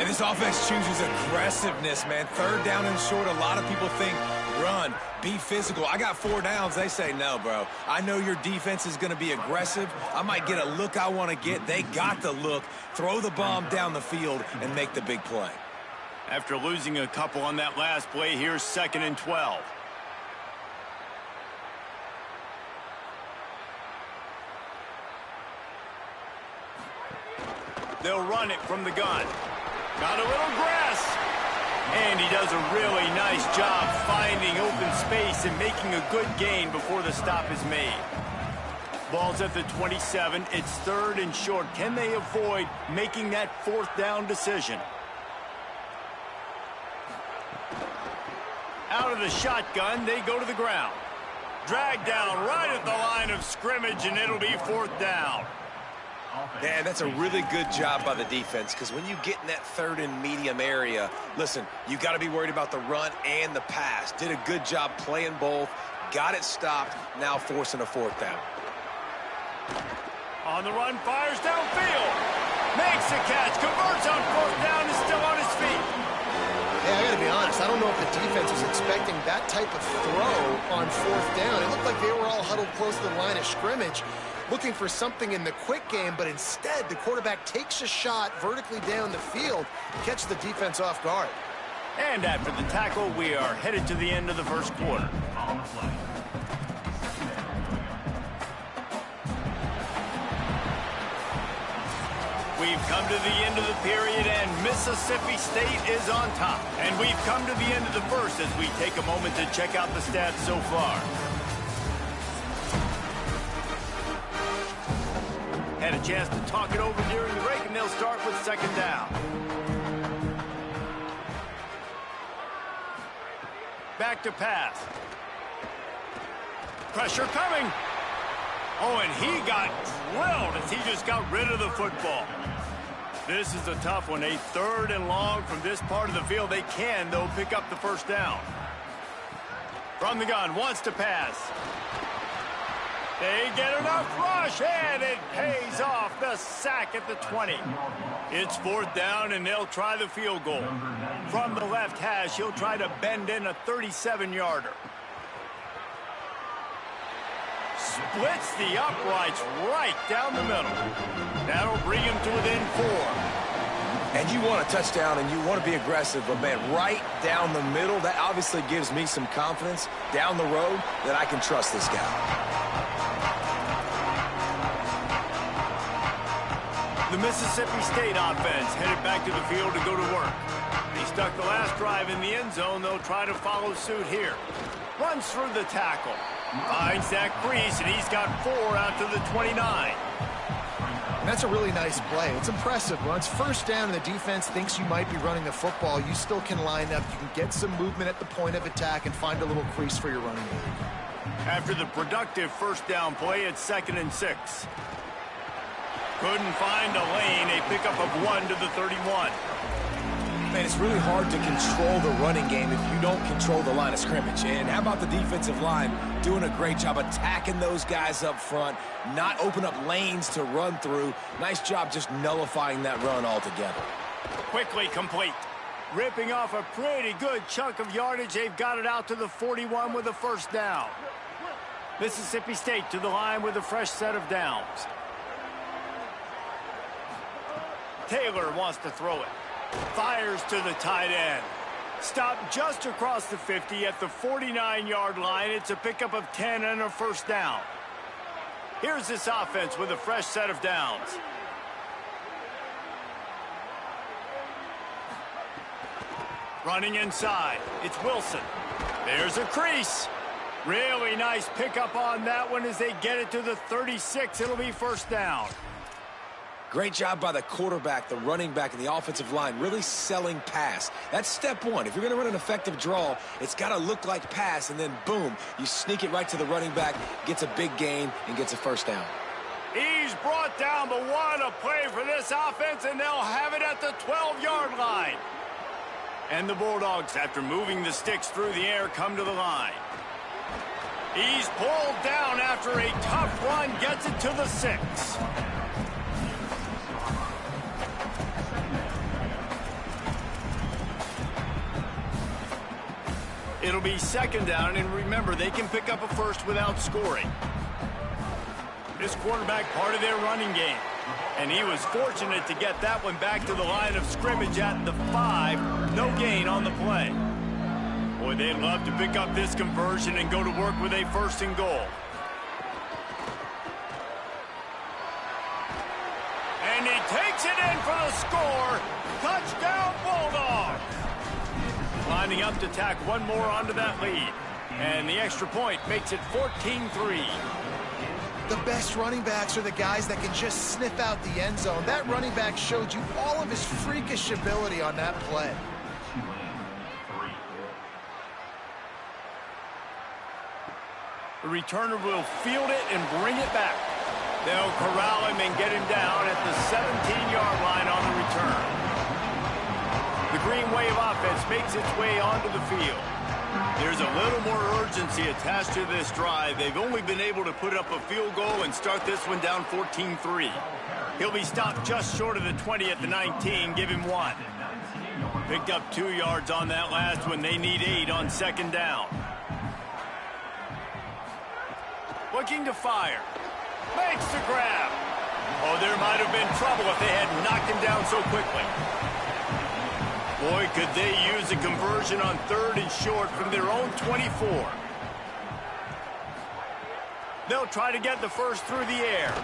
Speaker 3: And this offense chooses aggressiveness, man. 3rd down and short, a lot of people think run, be physical. I got 4 downs. They say, no, bro. I know your defense is going to be aggressive. I might get a look I want to get. They got the look. Throw the bomb down the field and make the big play.
Speaker 1: After losing a couple on that last play, here's 2nd and 12. They'll run it from the gun. Got a little grass. And he does a really nice job finding open space and making a good gain before the stop is made. Ball's at the 27. It's 3rd and short. Can they avoid making that 4th down decision? Out of the shotgun, they go to the ground. Drag down right at the line of scrimmage, and it'll be 4th down.
Speaker 3: Man, that's a really good job by the defense, because when you get in that 3rd and medium area, listen, you got to be worried about the run and the pass. Did a good job playing both, got it stopped, now forcing a 4th down.
Speaker 1: On the run, fires downfield. Makes the catch, converts on 4th down, is still on his feet.
Speaker 2: Hey, I got to be honest, I don't know if the defense was expecting that type of throw on 4th down. It looked like they were all huddled close to the line of scrimmage, looking for something in the quick game, but instead the quarterback takes a shot vertically down the field to catch the defense off guard.
Speaker 1: And after the tackle, we are headed to the end of the first quarter. We've come to the end of the period, and Mississippi State is on top. And we've come to the end of the first as we take a moment to check out the stats so far. Had a chance to talk it over during the break, and they'll start with 2nd down. Back to pass. Pressure coming. Oh, and he got drilled as he just got rid of the football. This is a tough one. A 3rd and long from this part of the field. They can, though, pick up the first down. From the gun, wants to pass. They get enough rush, and it pays off. The sack at the 20. It's 4th down, and they'll try the field goal. From the left hash, he'll try to bend in a 37-yarder. Splits the uprights right down the middle. That'll bring him to within 4.
Speaker 3: And you want a touchdown and you want to be aggressive, but man, right down the middle, that obviously gives me some confidence down the road that I can trust this guy.
Speaker 1: The Mississippi State offense headed back to the field to go to work. They stuck the last drive in the end zone. They'll try to follow suit here. Runs through the tackle. Finds that crease, and he's got 4 out to the 29.
Speaker 2: And that's a really nice play. It's impressive. When it's 1st down and the defense thinks you might be running the football, you still can line up. You can get some movement at the point of attack and find a little crease for your running back.
Speaker 1: After the productive 1st down play, it's 2nd and 6. Couldn't find a lane. A pickup of 1 to the 31.
Speaker 3: Man, it's really hard to control the running game if you don't control the line of scrimmage. And how about the defensive line doing a great job attacking those guys up front, not open up lanes to run through. Nice job just nullifying that run altogether.
Speaker 1: Quickly complete. Ripping off a pretty good chunk of yardage. They've got it out to the 41 with a 1st down. Mississippi State to the line with a fresh set of downs. Taylor wants to throw it. Fires to the tight end. Stopped just across the 50 at the 49-yard line. It's a pickup of 10 and a 1st down. Here's this offense with a fresh set of downs. Running inside, it's Wilson. There's a crease. Really nice pickup on that one as they get it to the 36. It'll be first down.
Speaker 3: Great job by the quarterback, the running back, and the offensive line, really selling pass. That's step one. If you're going to run an effective draw, it's got to look like pass, and then boom, you sneak it right to the running back, gets a big gain, and gets a first down.
Speaker 1: He's brought down, but what a play for this offense, and they'll have it at the 12-yard line. And the Bulldogs, after moving the sticks through the air, come to the line. He's pulled down after a tough run, gets it to the 6. It'll be second down, and remember, they can pick up a first without scoring. This quarterback part of their running game, and he was fortunate to get that one back to the line of scrimmage at the 5. No gain on the play. Boy, they'd love to pick up this conversion and go to work with a first and goal. And he takes it in for the score. Touchdown, Bulldogs! Lining up to tack one more onto that lead. And the extra point makes it 14-3.
Speaker 2: The best running backs are the guys that can just sniff out the end zone. That running back showed you all of his freakish ability on that play.
Speaker 1: The returner will field it and bring it back. They'll corral him and get him down at the 17-yard line on the return. The Green Wave offense makes its way onto the field. There's a little more urgency attached to this drive. They've only been able to put up a field goal and start this one down 14-3. He'll be stopped just short of the 20 at the 19. Give him 1. Picked up 2 yards on that last one. They need 8 on second down. Looking to fire. Makes the grab. Oh, there might have been trouble if they had knocked him down so quickly. Boy, could they use a conversion on 3rd and short from their own 24. They'll try to get the first through the air.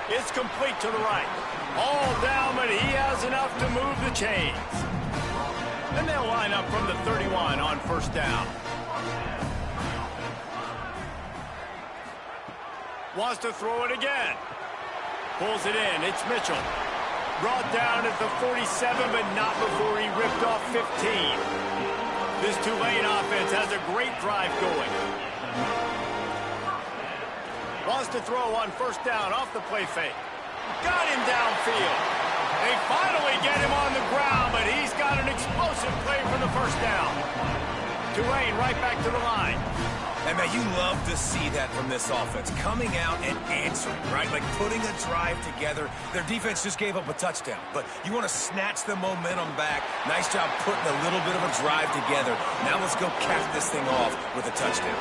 Speaker 1: It's complete to the right. All down, but he has enough to move the chains. And they'll line up from the 31 on first down. Wants to throw it again. Pulls it in. It's Mitchell. Brought down at the 47, but not before he ripped off 15. This Tulane offense has a great drive going. Wants to throw on first down off the play fake. Got him downfield. They finally get him on the ground, but he's got an explosive play for the first down. Tulane right back to the line.
Speaker 3: And, man, you love to see that from this offense. Coming out and answering, right? Like putting a drive together. Their defense just gave up a touchdown. But you want to snatch the momentum back. Nice job putting a little bit of a drive together. Now let's go cap this thing off with a touchdown.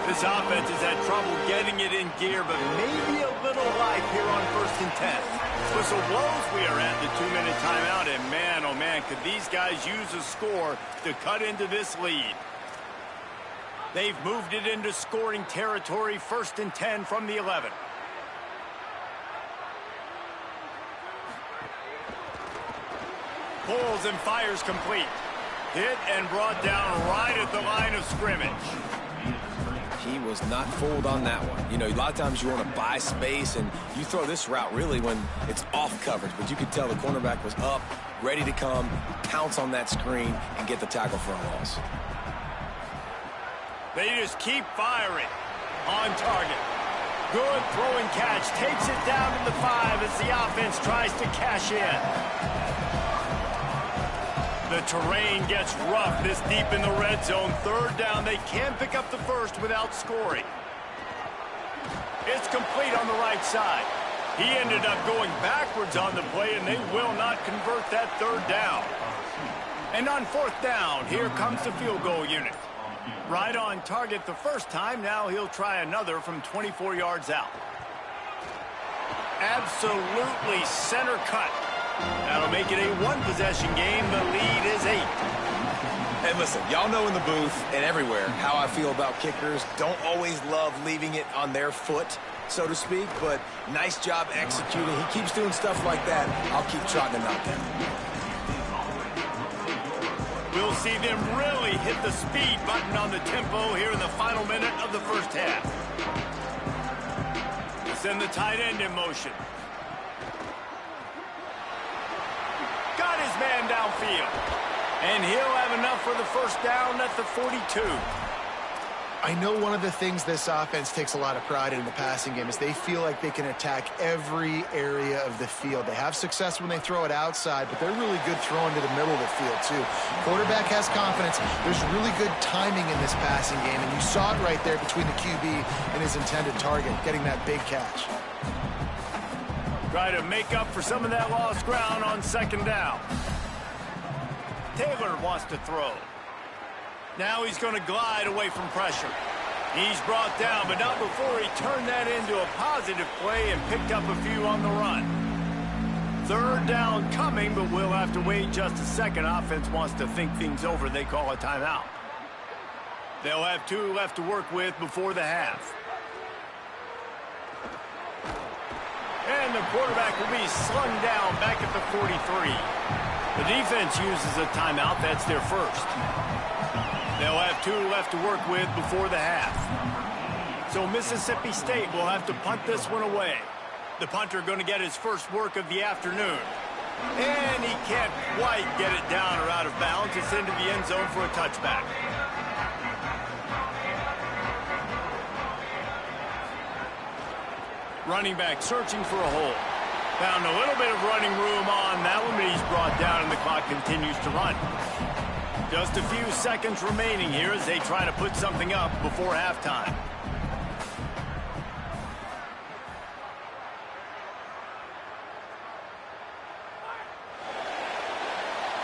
Speaker 1: This offense has had trouble getting it in gear, but maybe a little life here on 1st and 10. Whistle blows, we are at the 2-minute timeout. And, man, oh, man, could these guys use a score to cut into this lead. They've moved it into scoring territory, 1st and 10 from the 11. Pulls and fires complete. Hit and brought down right at the line of scrimmage.
Speaker 3: He was not fooled on that one. You know, a lot of times you want to buy space, and you throw this route really when it's off coverage. But you could tell the cornerback was up, ready to come, pounce on that screen, and get the tackle for a loss.
Speaker 1: They just keep firing. On target. Good throw and catch. Takes it down to the 5 as the offense tries to cash in. The terrain gets rough this deep in the red zone. 3rd down. They can pick up the first without scoring. It's complete on the right side. He ended up going backwards on the play, and they will not convert that 3rd down. And on 4th down, here comes the field goal unit. Right on target the first time. Now he'll try another from 24 yards out. Absolutely center cut. That'll make it a 1-possession game. The lead is 8.
Speaker 3: And listen, y'all know in the booth and everywhere how I feel about kickers. Don't always love leaving it on their foot, so to speak, but nice job executing. He keeps doing stuff like that. I'll keep trotting him out there.
Speaker 1: We'll see them really hit the speed button on the tempo here in the final minute of the first half. Send the tight end in motion. Got his man downfield. And he'll have enough for the first down at the 42.
Speaker 2: I know one of the things this offense takes a lot of pride in the passing game is they feel like they can attack every area of the field. They have success when they throw it outside, but they're really good throwing to the middle of the field, too. Quarterback has confidence. There's really good timing in this passing game, and you saw it right there between the QB and his intended target, getting that big catch.
Speaker 1: Try to make up for some of that lost ground on second down. Taylor wants to throw. Now he's going to glide away from pressure. He's brought down, but not before he turned that into a positive play and picked up a few on the run. Third down coming, but we'll have to wait just a second. Offense wants to think things over. They call a timeout. They'll have 2 left to work with before the half. And the quarterback will be slung down back at the 43. The defense uses a timeout. That's their first. They'll have 2 left to work with before the half. So Mississippi State will have to punt this one away. The punter going to get his first work of the afternoon. And he can't quite get it down or out of bounds. It's into the end zone for a touchback. Running back searching for a hole. Found a little bit of running room on that one, but he's brought down and the clock continues to run. Just a few seconds remaining here as they try to put something up before halftime.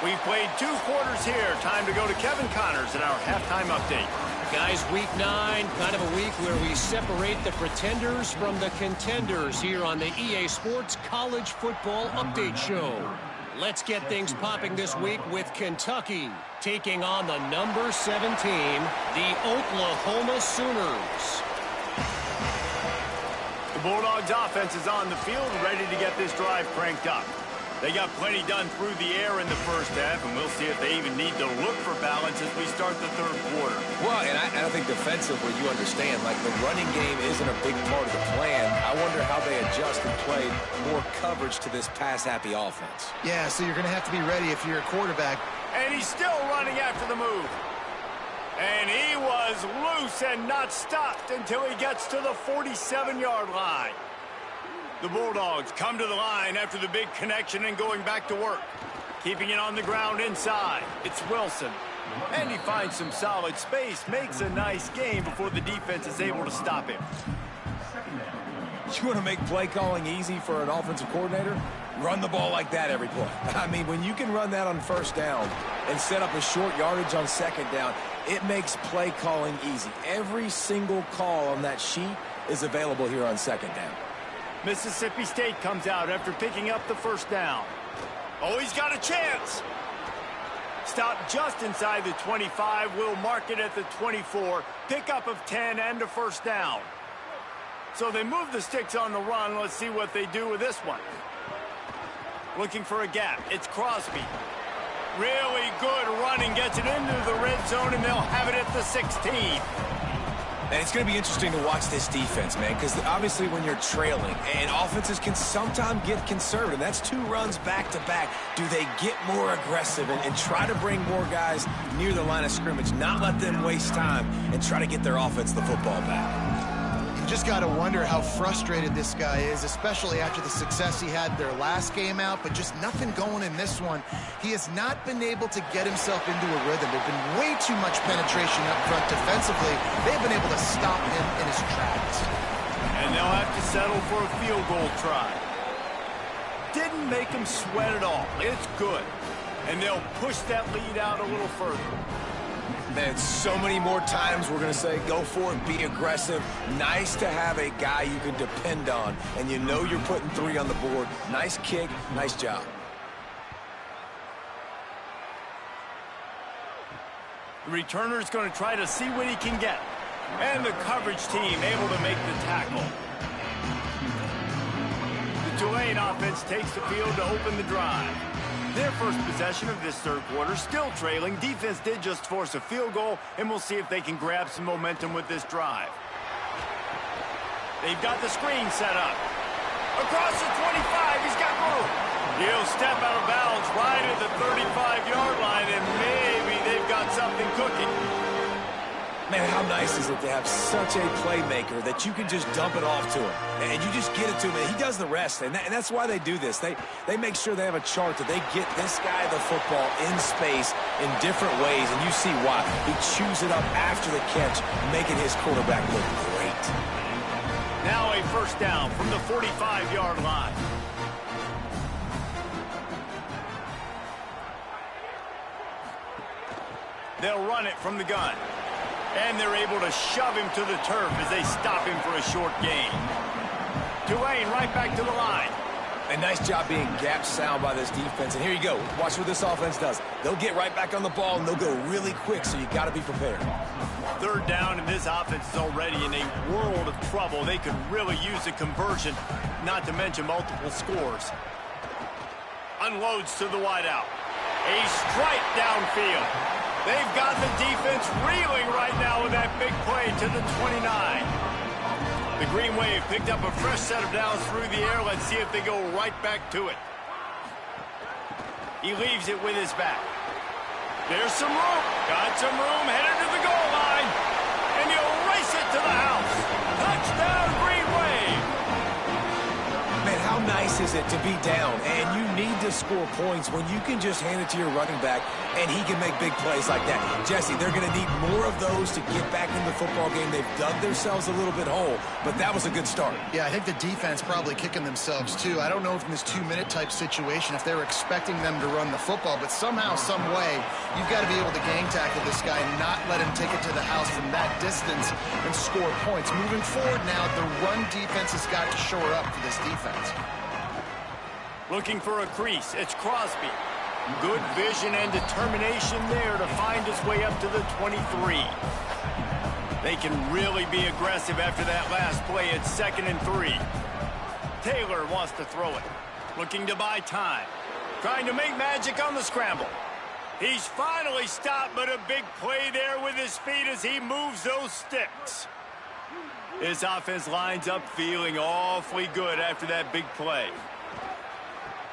Speaker 1: We've played 2 quarters here. Time to go to Kevin Connors in our halftime update.
Speaker 6: Guys, week 9, kind of a week where we separate the pretenders from the contenders here on the EA Sports College Football Update Show. Let's get things popping this week with Kentucky taking on the number 7 team, the Oklahoma Sooners.
Speaker 1: The Bulldogs offense is on the field, ready to get this drive cranked up. They got plenty done through the air in the first half, and we'll see if they even need to look for balance as we start the third quarter.
Speaker 3: Well, and I think defensively, you understand, like the running game isn't a big part of the plan. I wonder how they adjust and play more coverage to this pass-happy offense.
Speaker 2: Yeah, so you're going to have to be ready if you're a quarterback.
Speaker 1: And he's still running after the move. And he was loose and not stopped until he gets to the 47-yard line. The Bulldogs come to the line after the big connection and going back to work. Keeping it on the ground inside. It's Wilson. And he finds some solid space. Makes a nice game before the defense is able to stop him.
Speaker 3: You want to make play calling easy for an offensive coordinator? Run the ball like that every play. I mean, when you can run that on first down and set up a short yardage on second down, it makes play calling easy. Every single call on that sheet is available here on second down.
Speaker 1: Mississippi State comes out after picking up the first down. Oh, he's got a chance. Stopped just inside the 25. We'll mark it at the 24. Pickup of 10 and a first down. So they move the sticks on the run. Let's see what they do with this one. Looking for a gap. It's Crosby. Really good running. Gets it into the red zone, and they'll have it at the 16.
Speaker 3: And it's going to be interesting to watch this defense, man, because obviously when you're trailing, and offenses can sometimes get conservative. That's 2 runs back-to-back. Do they get more aggressive and try to bring more guys near the line of scrimmage, not let them waste time, and try to get their offense the football back?
Speaker 2: You just got to wonder how frustrated this guy is, especially after the success he had their last game out, but just nothing going in this one. He has not been able to get himself into a rhythm. There's been way too much penetration up front defensively. They've been able to stop him in his tracks.
Speaker 1: And they'll have to settle for a field goal try. Didn't make him sweat at all. It's good. And they'll push that lead out a little further.
Speaker 3: Man, so many more times we're going to say, go for it, be aggressive. Nice to have a guy you can depend on, and you know you're putting 3 on the board. Nice kick, nice job.
Speaker 1: The returner's going to try to see what he can get. And the coverage team able to make the tackle. The Tulane offense takes the field to open the drive. Their first possession of this third quarter, still trailing. Defense did just force a field goal, and we'll see if they can grab some momentum with this drive. They've got the screen set up. Across the 25, he's got room. He'll step out of bounds right at the 35-yard line, and maybe they've got something cooking.
Speaker 3: Man, how nice is it to have such a playmaker that you can just dump it off to him, and you just get it to him, and he does the rest, and that's why they do this. They make sure they have a chart that they get this guy the football in space in different ways, and you see why. He chews it up after the catch, making his quarterback look great.
Speaker 1: Now a first down from the 45-yard line. They'll run it from the gun. And they're able to shove him to the turf as they stop him for a short gain. Tulane right back to the line.
Speaker 3: A nice job being gap sound by this defense. And here you go. Watch what this offense does. They'll get right back on the ball, and they'll go really quick, so you got to be prepared.
Speaker 1: Third down, and this offense is already in a world of trouble. They could really use a conversion, not to mention multiple scores. Unloads to the wideout. A strike downfield. They've got the defense reeling right now with that big play to the 29. The Green Wave picked up a fresh set of downs through the air. Let's see if they go right back to it. He leaves it with his back. There's some room. Got some room. Headed to the goal line. And he'll race it to the house. Touchdown, Green Wave.
Speaker 3: Man, how nice is it to be down, and you need to score points when you can just hand it to your running back, and he can make big plays like that. Jesse, they're going to need more of those to get back in the football game. They've dug themselves a little bit whole, but that was a good start.
Speaker 2: Yeah, I think the defense probably kicking themselves, too. I don't know if in this 2-minute type situation, if they're expecting them to run the football, but somehow, some way, you've got to be able to gang tackle this guy and not let him take it to the house from that distance and score points. Moving forward now, the run defense has got to shore up for this defense.
Speaker 1: Looking for a crease. It's Crosby. Good vision and determination there to find his way up to the 23. They can really be aggressive after that last play. It's 2nd and 3. Taylor wants to throw it. Looking to buy time. Trying to make magic on the scramble. He's finally stopped, but a big play there with his feet as he moves those sticks. His offense lines up feeling awfully good after that big play.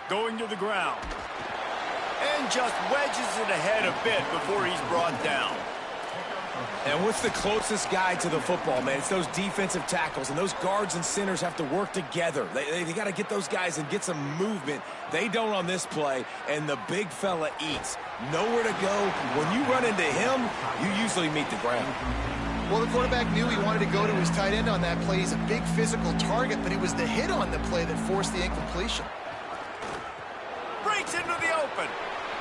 Speaker 1: Going to the ground. And just wedges it ahead a bit before he's brought down.
Speaker 3: And what's the closest guy to the football, man? It's those defensive tackles, and those guards and centers have to work together. They got to get those guys and get some movement. They don't on this play, and the big fella eats. Nowhere to go. When you run into him, you usually meet the ground.
Speaker 2: Well, the quarterback knew he wanted to go to his tight end on that play. He's a big physical target, but it was the hit on the play that forced the incompletion.
Speaker 1: Breaks into the open.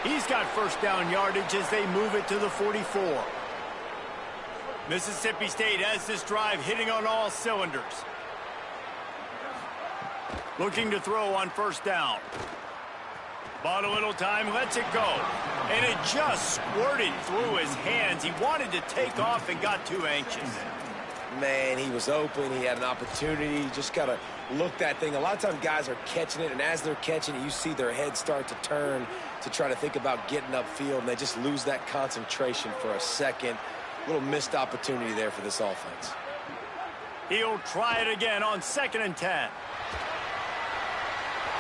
Speaker 1: He's got first down yardage as they move it to the 44. Mississippi State has this drive hitting on all cylinders. Looking to throw on first down. Bought a little time, lets it go. And it just squirted through his hands. He wanted to take off and got too anxious.
Speaker 3: Man, he was open. He had an opportunity. Just got to look that thing. A lot of times guys are catching it, and as they're catching it, you see their heads start to turn to try to think about getting upfield, and they just lose that concentration for a second. A little missed opportunity there for this offense.
Speaker 1: He'll try it again on 2nd and 10.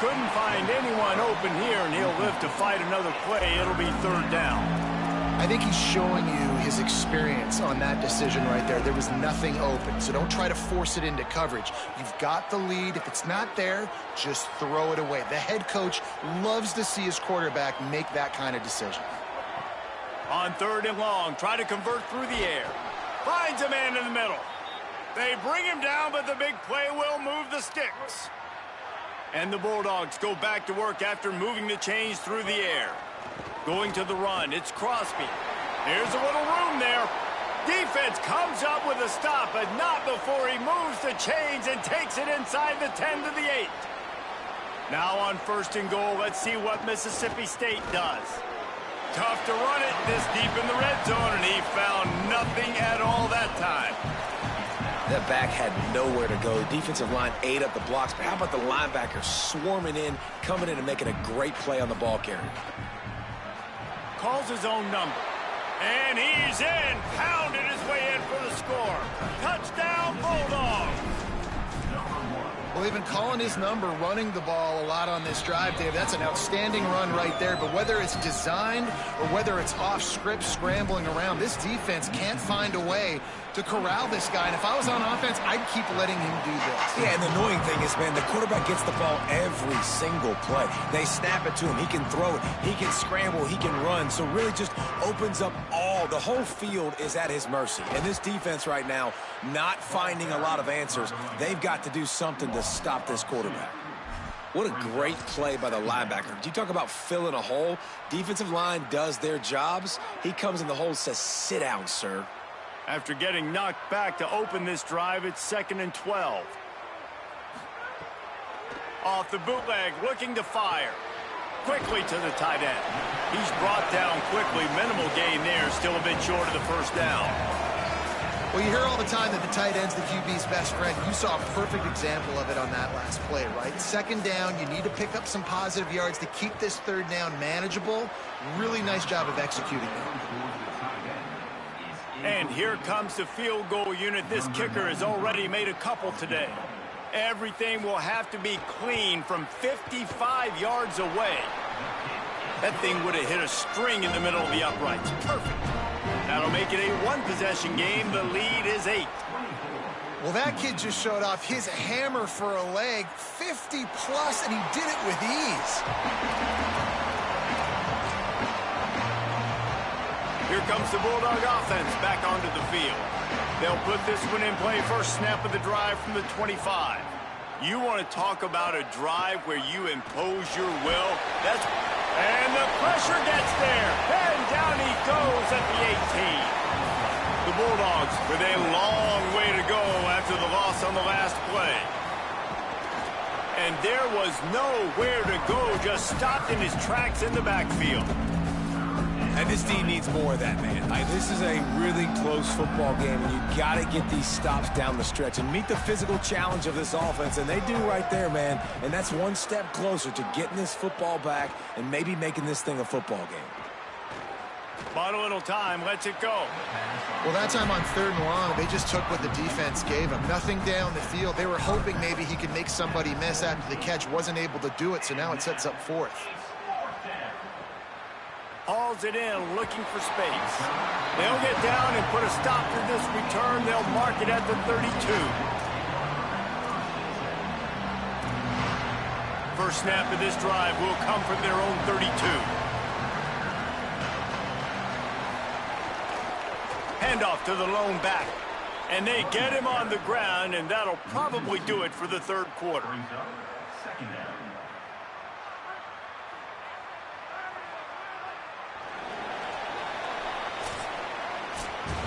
Speaker 1: Couldn't find anyone open here, and he'll live to fight another play. It'll be 3rd down.
Speaker 2: I think he's showing you his experience on that decision right there. There was nothing open, so don't try to force it into coverage. You've got the lead. If it's not there, just throw it away. The head coach loves to see his quarterback make that kind of decision.
Speaker 1: On 3rd and long, try to convert through the air. Finds a man in the middle. They bring him down, but the big play will move the sticks. And the Bulldogs go back to work after moving the chains through the air. Going to the run, it's Crosby. There's a little room there. Defense comes up with a stop, but not before he moves the chains and takes it inside the 10 to the 8. Now on 1st and goal, let's see what Mississippi State does. Tough to run it this deep in the red zone, and he found nothing at all that time.
Speaker 3: That back had nowhere to go. The defensive line ate up the blocks, but how about the linebackers swarming in, coming in and making a great play on the ball carrier?
Speaker 1: Calls his own number. And he's in, pounded his way in for the score. Touchdown, Bulldogs.
Speaker 2: Well, they've been calling his number, running the ball a lot on this drive, Dave. That's an outstanding run right there. But whether it's designed or whether it's off script, scrambling around, this defense can't find a way to corral this guy. And if I was on offense, I'd keep letting him do this.
Speaker 3: Yeah, and the annoying thing is, man, the quarterback gets the ball every single play. They snap it to him. He can throw it. He can scramble. He can run. So really just opens up the whole field is at his mercy. And this defense right now, not finding a lot of answers. They've got to do something to stop this quarterback. What a great play by the linebacker. You talk about filling a hole. Defensive line does their jobs. He comes in the hole and says, sit down, sir.
Speaker 1: After getting knocked back to open this drive, it's 2nd and 12. Off the bootleg, looking to fire. Quickly to the tight end. He's brought down quickly. Minimal gain there, still a bit short of the first down.
Speaker 2: Well, you hear all the time that the tight end's the QB's best friend. You saw a perfect example of it on that last play, right? 2nd down, you need to pick up some positive yards to keep this 3rd down manageable. Really nice job of executing it.
Speaker 1: And here comes the field goal unit. This kicker has already made a couple today. Everything will have to be clean from 55 yards away. That thing would have hit a string in the middle of the uprights. Perfect. That'll make it a one-possession game. The lead is 8.
Speaker 2: Well, that kid just showed off his hammer for a leg, 50-plus, and he did it with ease.
Speaker 1: Here comes the Bulldog offense back onto the field. They'll put this one in play. First snap of the drive from the 25. You want to talk about a drive where you impose your will? And the pressure gets there. And down he goes at the 18. The Bulldogs with a long way to go after the loss on the last play. And there was nowhere to go, just stopped in his tracks in the backfield.
Speaker 3: And this team needs more of that, man. This is a really close football game, and you got to get these stops down the stretch and meet the physical challenge of this offense, and they do right there, man. And that's one step closer to getting this football back and maybe making this thing a football game.
Speaker 1: Bought a little time, lets it go.
Speaker 2: Well, that time on 3rd and long, they just took what the defense gave him. Nothing down the field. They were hoping maybe he could make somebody miss after the catch. Wasn't able to do it, so now it sets up 4th.
Speaker 1: Hauls it in, looking for space. They'll get down and put a stop to this return. They'll mark it at the 32. First snap of this drive will come from their own 32. Handoff to the lone back. And they get him on the ground, and that'll probably do it for the 3rd quarter.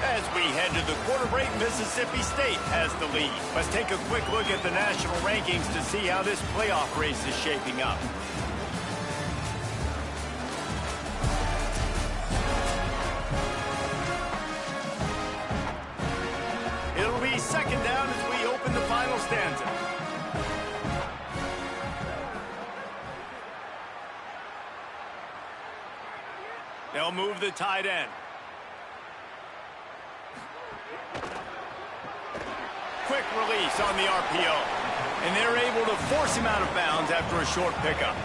Speaker 1: As we head to the quarter break, Mississippi State has the lead. Let's take a quick look at the national rankings to see how this playoff race is shaping up. It'll be 2nd down as we open the final stanza. They'll move the tight end. Quick release on the RPO. And they're able to force him out of bounds after a short pickup.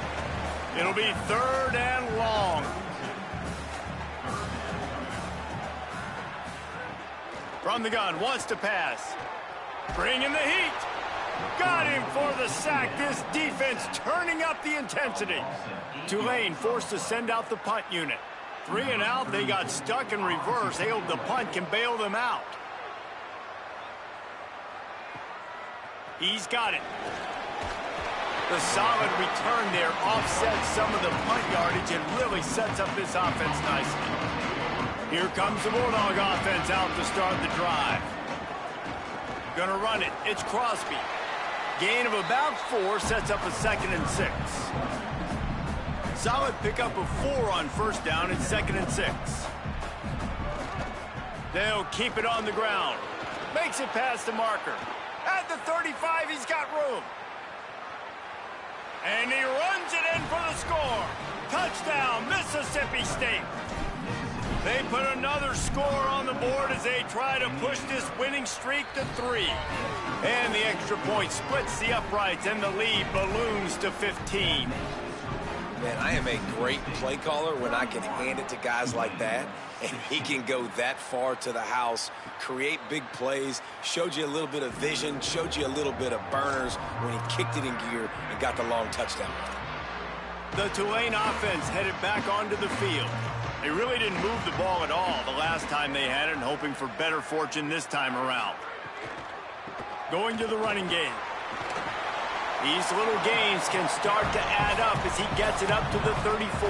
Speaker 1: It'll be 3rd and long. From the gun, wants to pass. Bringing the heat. Got him for the sack. This defense turning up the intensity. Tulane forced to send out the punt unit. 3 and out, they got stuck in reverse. They hope the punt can bail them out. He's got it. The solid return there offsets some of the punt yardage and really sets up this offense nicely. Here comes the Bulldog offense out to start the drive. Gonna run it. It's Crosby. Gain of about 4 sets up a 2nd and 6. Solid pickup of 4 on 1st down. It's 2nd and 6. They'll keep it on the ground. Makes it past the marker. At the 35, he's got room. And he runs it in for the score. Touchdown, Mississippi State. They put another score on the board as they try to push this winning streak to 3. And the extra point splits the uprights, and the lead balloons to 15.
Speaker 3: Man, I am a great play caller when I can hand it to guys like that, and he can go that far to the house, create big plays, showed you a little bit of vision, showed you a little bit of burners when he kicked it in gear and got the long touchdown.
Speaker 1: The Tulane offense headed back onto the field. They really didn't move the ball at all the last time they had it, and hoping for better fortune this time around. Going to the running game. These little gains can start to add up as he gets it up to the 34.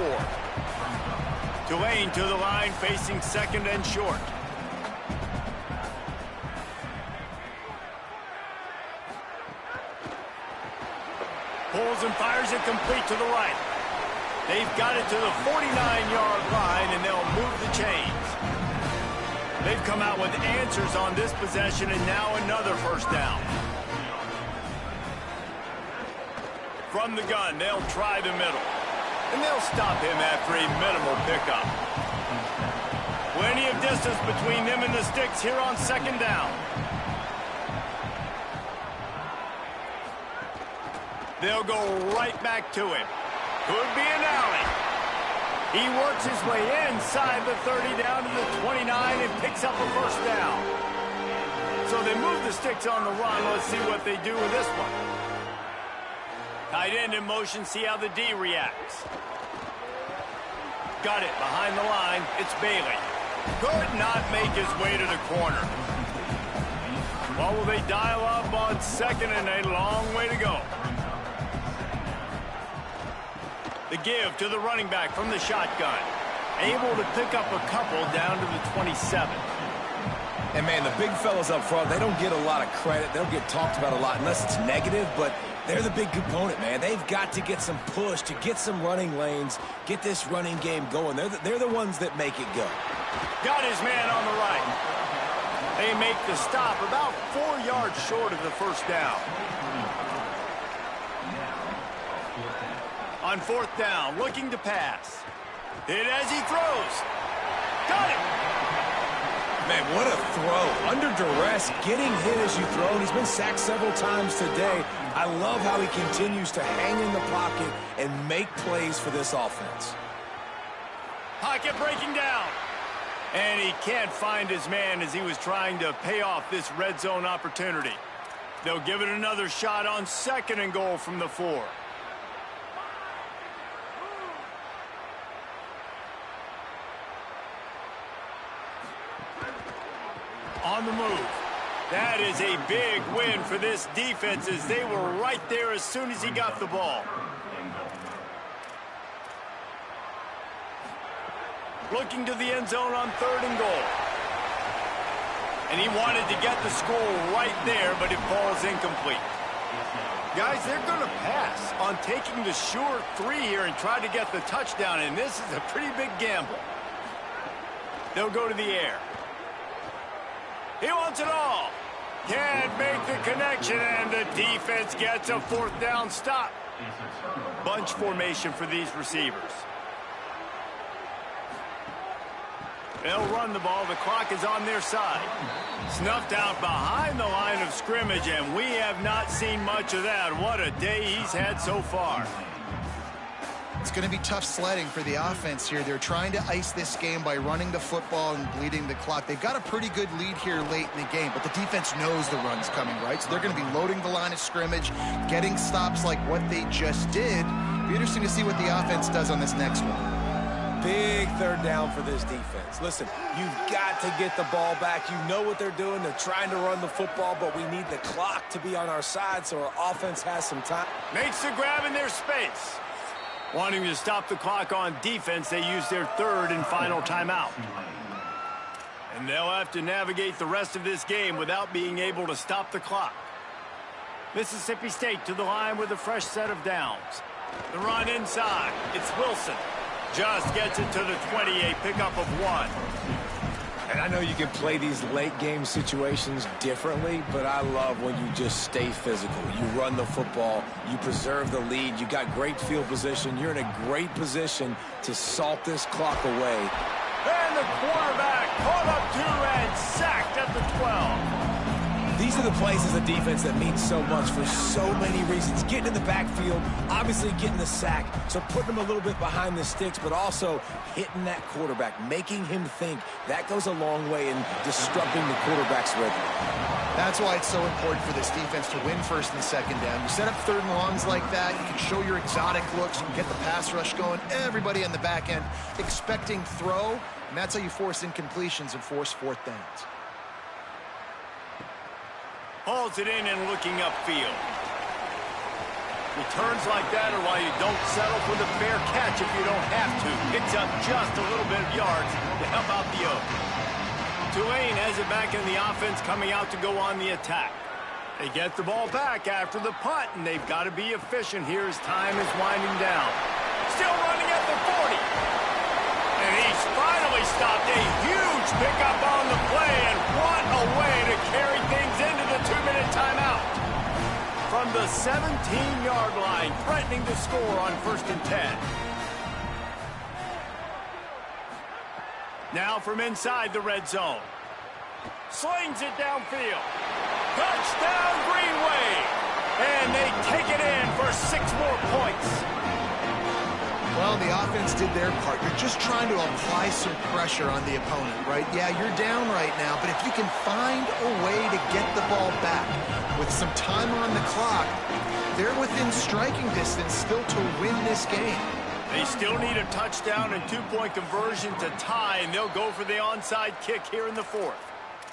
Speaker 1: Tulane to the line, facing second and short. Pulls and fires it complete to the right. They've got it to the 49-yard line, and they'll move the chains. They've come out with answers on this possession, and now another first down. From the gun, they'll try the middle. And they'll stop him after a minimal pickup. Plenty of distance between them and the sticks here on second down. They'll go right back to him. Could be an alley. He works his way inside the 30 down to the 29 and picks up a first down. So they move the sticks on the run. Let's see what they do with this one. Tight end in motion, see how the D reacts. Got it behind the line. It's Bailey. Could not make his way to the corner. Well, will they dial up on second and a long way to go? The give to the running back from the shotgun. Able to pick up a couple down to the 27.
Speaker 3: And, man, the big fellas up front, they don't get a lot of credit. They don't get talked about a lot unless it's negative, but they're the big component, man. They've got to get some push, to get some running lanes, get this running game going. They're the ones that make it go.
Speaker 1: Got his man on the right. They make the stop about 4 yards short of the first down. On fourth down, looking to pass. Hit as he throws. Got it.
Speaker 3: Man, what a throw. Under duress, getting hit as you throw. And he's been sacked several times today. I love how he continues to hang in the pocket and make plays for this offense.
Speaker 1: Pocket breaking down. And he can't find his man as he was trying to pay off this red zone opportunity. They'll give it another shot on second and goal from the 4. On the move. That is a big win for this defense as they were right there as soon as he got the ball. Looking to the end zone on third and goal. And he wanted to get the score right there, but it falls incomplete. Guys, they're going to pass on taking the sure 3 here and try to get the touchdown, and this is a pretty big gamble. They'll go to the air. He wants it all. Can't make the connection, and the defense gets a fourth down stop. Bunch formation for these receivers. They'll run the ball. The clock is on their side. Snuffed out behind the line of scrimmage, and we have not seen much of that. What a day he's had so far.
Speaker 2: It's going to be tough sledding for the offense here. They're trying to ice this game by running the football and bleeding the clock. They've got a pretty good lead here late in the game, but the defense knows the run's coming, right? So they're going to be loading the line of scrimmage, getting stops like what they just did. It'll be interesting to see what the offense does on this next one.
Speaker 3: Big third down for this defense. Listen, you've got to get the ball back. You know what they're doing. They're trying to run the football, but we need the clock to be on our side so our offense has some time.
Speaker 1: Makes the grab in their space. Wanting to stop the clock on defense, they use their third and final timeout. And they'll have to navigate the rest of this game without being able to stop the clock. Mississippi State to the line with a fresh set of downs. The run inside. It's Wilson. Just gets it to the 28, pickup of 1.
Speaker 3: And I know you can play these late-game situations differently, but I love when you just stay physical. You run the football, you preserve the lead, you got great field position, you're in a great position to salt this clock away.
Speaker 1: And the quarterback caught up to and sacked at the 12.
Speaker 3: These are the plays as a defense that mean so much for so many reasons. Getting in the backfield, obviously getting the sack, so putting him a little bit behind the sticks, but also hitting that quarterback, making him think. That goes a long way in disrupting the quarterback's rhythm.
Speaker 2: That's why it's so important for this defense to win first and second down. You set up third and longs like that, you can show your exotic looks, you can get the pass rush going, everybody on the back end expecting throw, and that's how you force incompletions and force fourth downs.
Speaker 1: Hauls it in and looking upfield. Returns like that are why you don't settle for the fair catch if you don't have to. Picks up just a little bit of yards to help out the Oak. Tulane has it back in the offense, coming out to go on the attack. They get the ball back after the punt, and they've got to be efficient here as time is winding down. Still running at the 40. And he's finally stopped. A huge pickup on the play, and what a way to carry things into the 2-minute timeout. From the 17-yard line, threatening to score on 1st and 10. Now from inside the red zone. Slings it downfield. Touchdown, Green Wave. And they take it in for 6 more points.
Speaker 2: Well, the offense did their part. You're just trying to apply some pressure on the opponent, right? Yeah, you're down right now, but if you can find a way to get the ball back with some time on the clock, they're within striking distance still to win this game.
Speaker 1: They still need a touchdown and 2-point conversion to tie, and they'll go for the onside kick here in the 4th.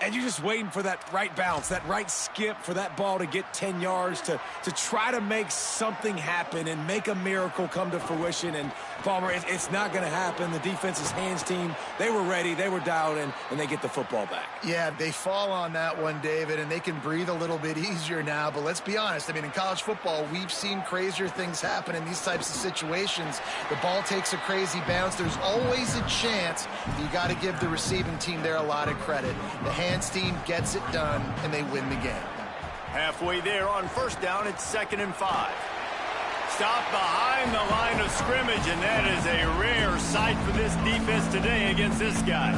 Speaker 3: And you're just waiting for that right bounce, that right skip for that ball to get 10 yards to try to make something happen and make a miracle come to fruition. And, Palmer, it's not going to happen. The defense's hands team, they were ready, they were dialed in, and they get the football back.
Speaker 2: Yeah, they fall on that one, David, and they can breathe a little bit easier now. But let's be honest, I mean, in college football, we've seen crazier things happen in these types of situations. The ball takes a crazy bounce. There's always a chance. You got to give the receiving team there a lot of credit. The hands team gets it done, and they win the game.
Speaker 1: Halfway there on 1st down, it's 2nd and 5. Stopped behind the line of scrimmage, and that is a rare sight for this defense today against this guy.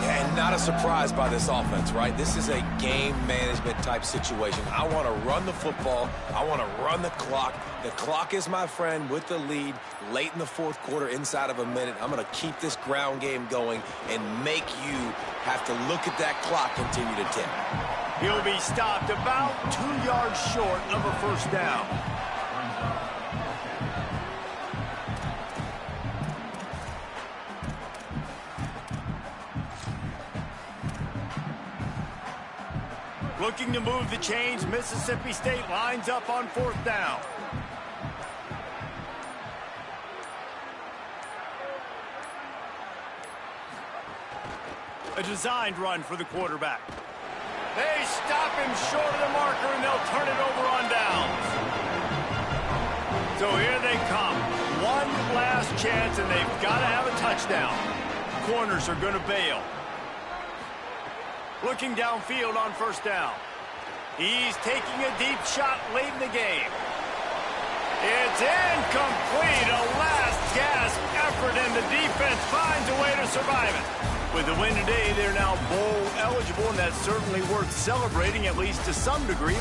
Speaker 3: Yeah, and not a surprise by this offense, right? This is a game management type situation. I want to run the football. I want to run the clock. The clock is my friend with the lead late in the 4th quarter, inside of a minute. I'm going to keep this ground game going and make you have to look at that clock continue to tick.
Speaker 1: He'll be stopped about 2 yards short of a 1st down. Looking to move the chains, Mississippi State lines up on 4th down. A designed run for the quarterback. They stop him short of the marker, and they'll turn it over on downs. So here they come. One last chance, and they've got to have a touchdown. Corners are going to bail. Looking downfield on 1st down. He's taking a deep shot late in the game. It's incomplete. A last gasp effort, and the defense finds a way to survive it. With the win today, they're now bowl eligible, and that's certainly worth celebrating, at least to some degree.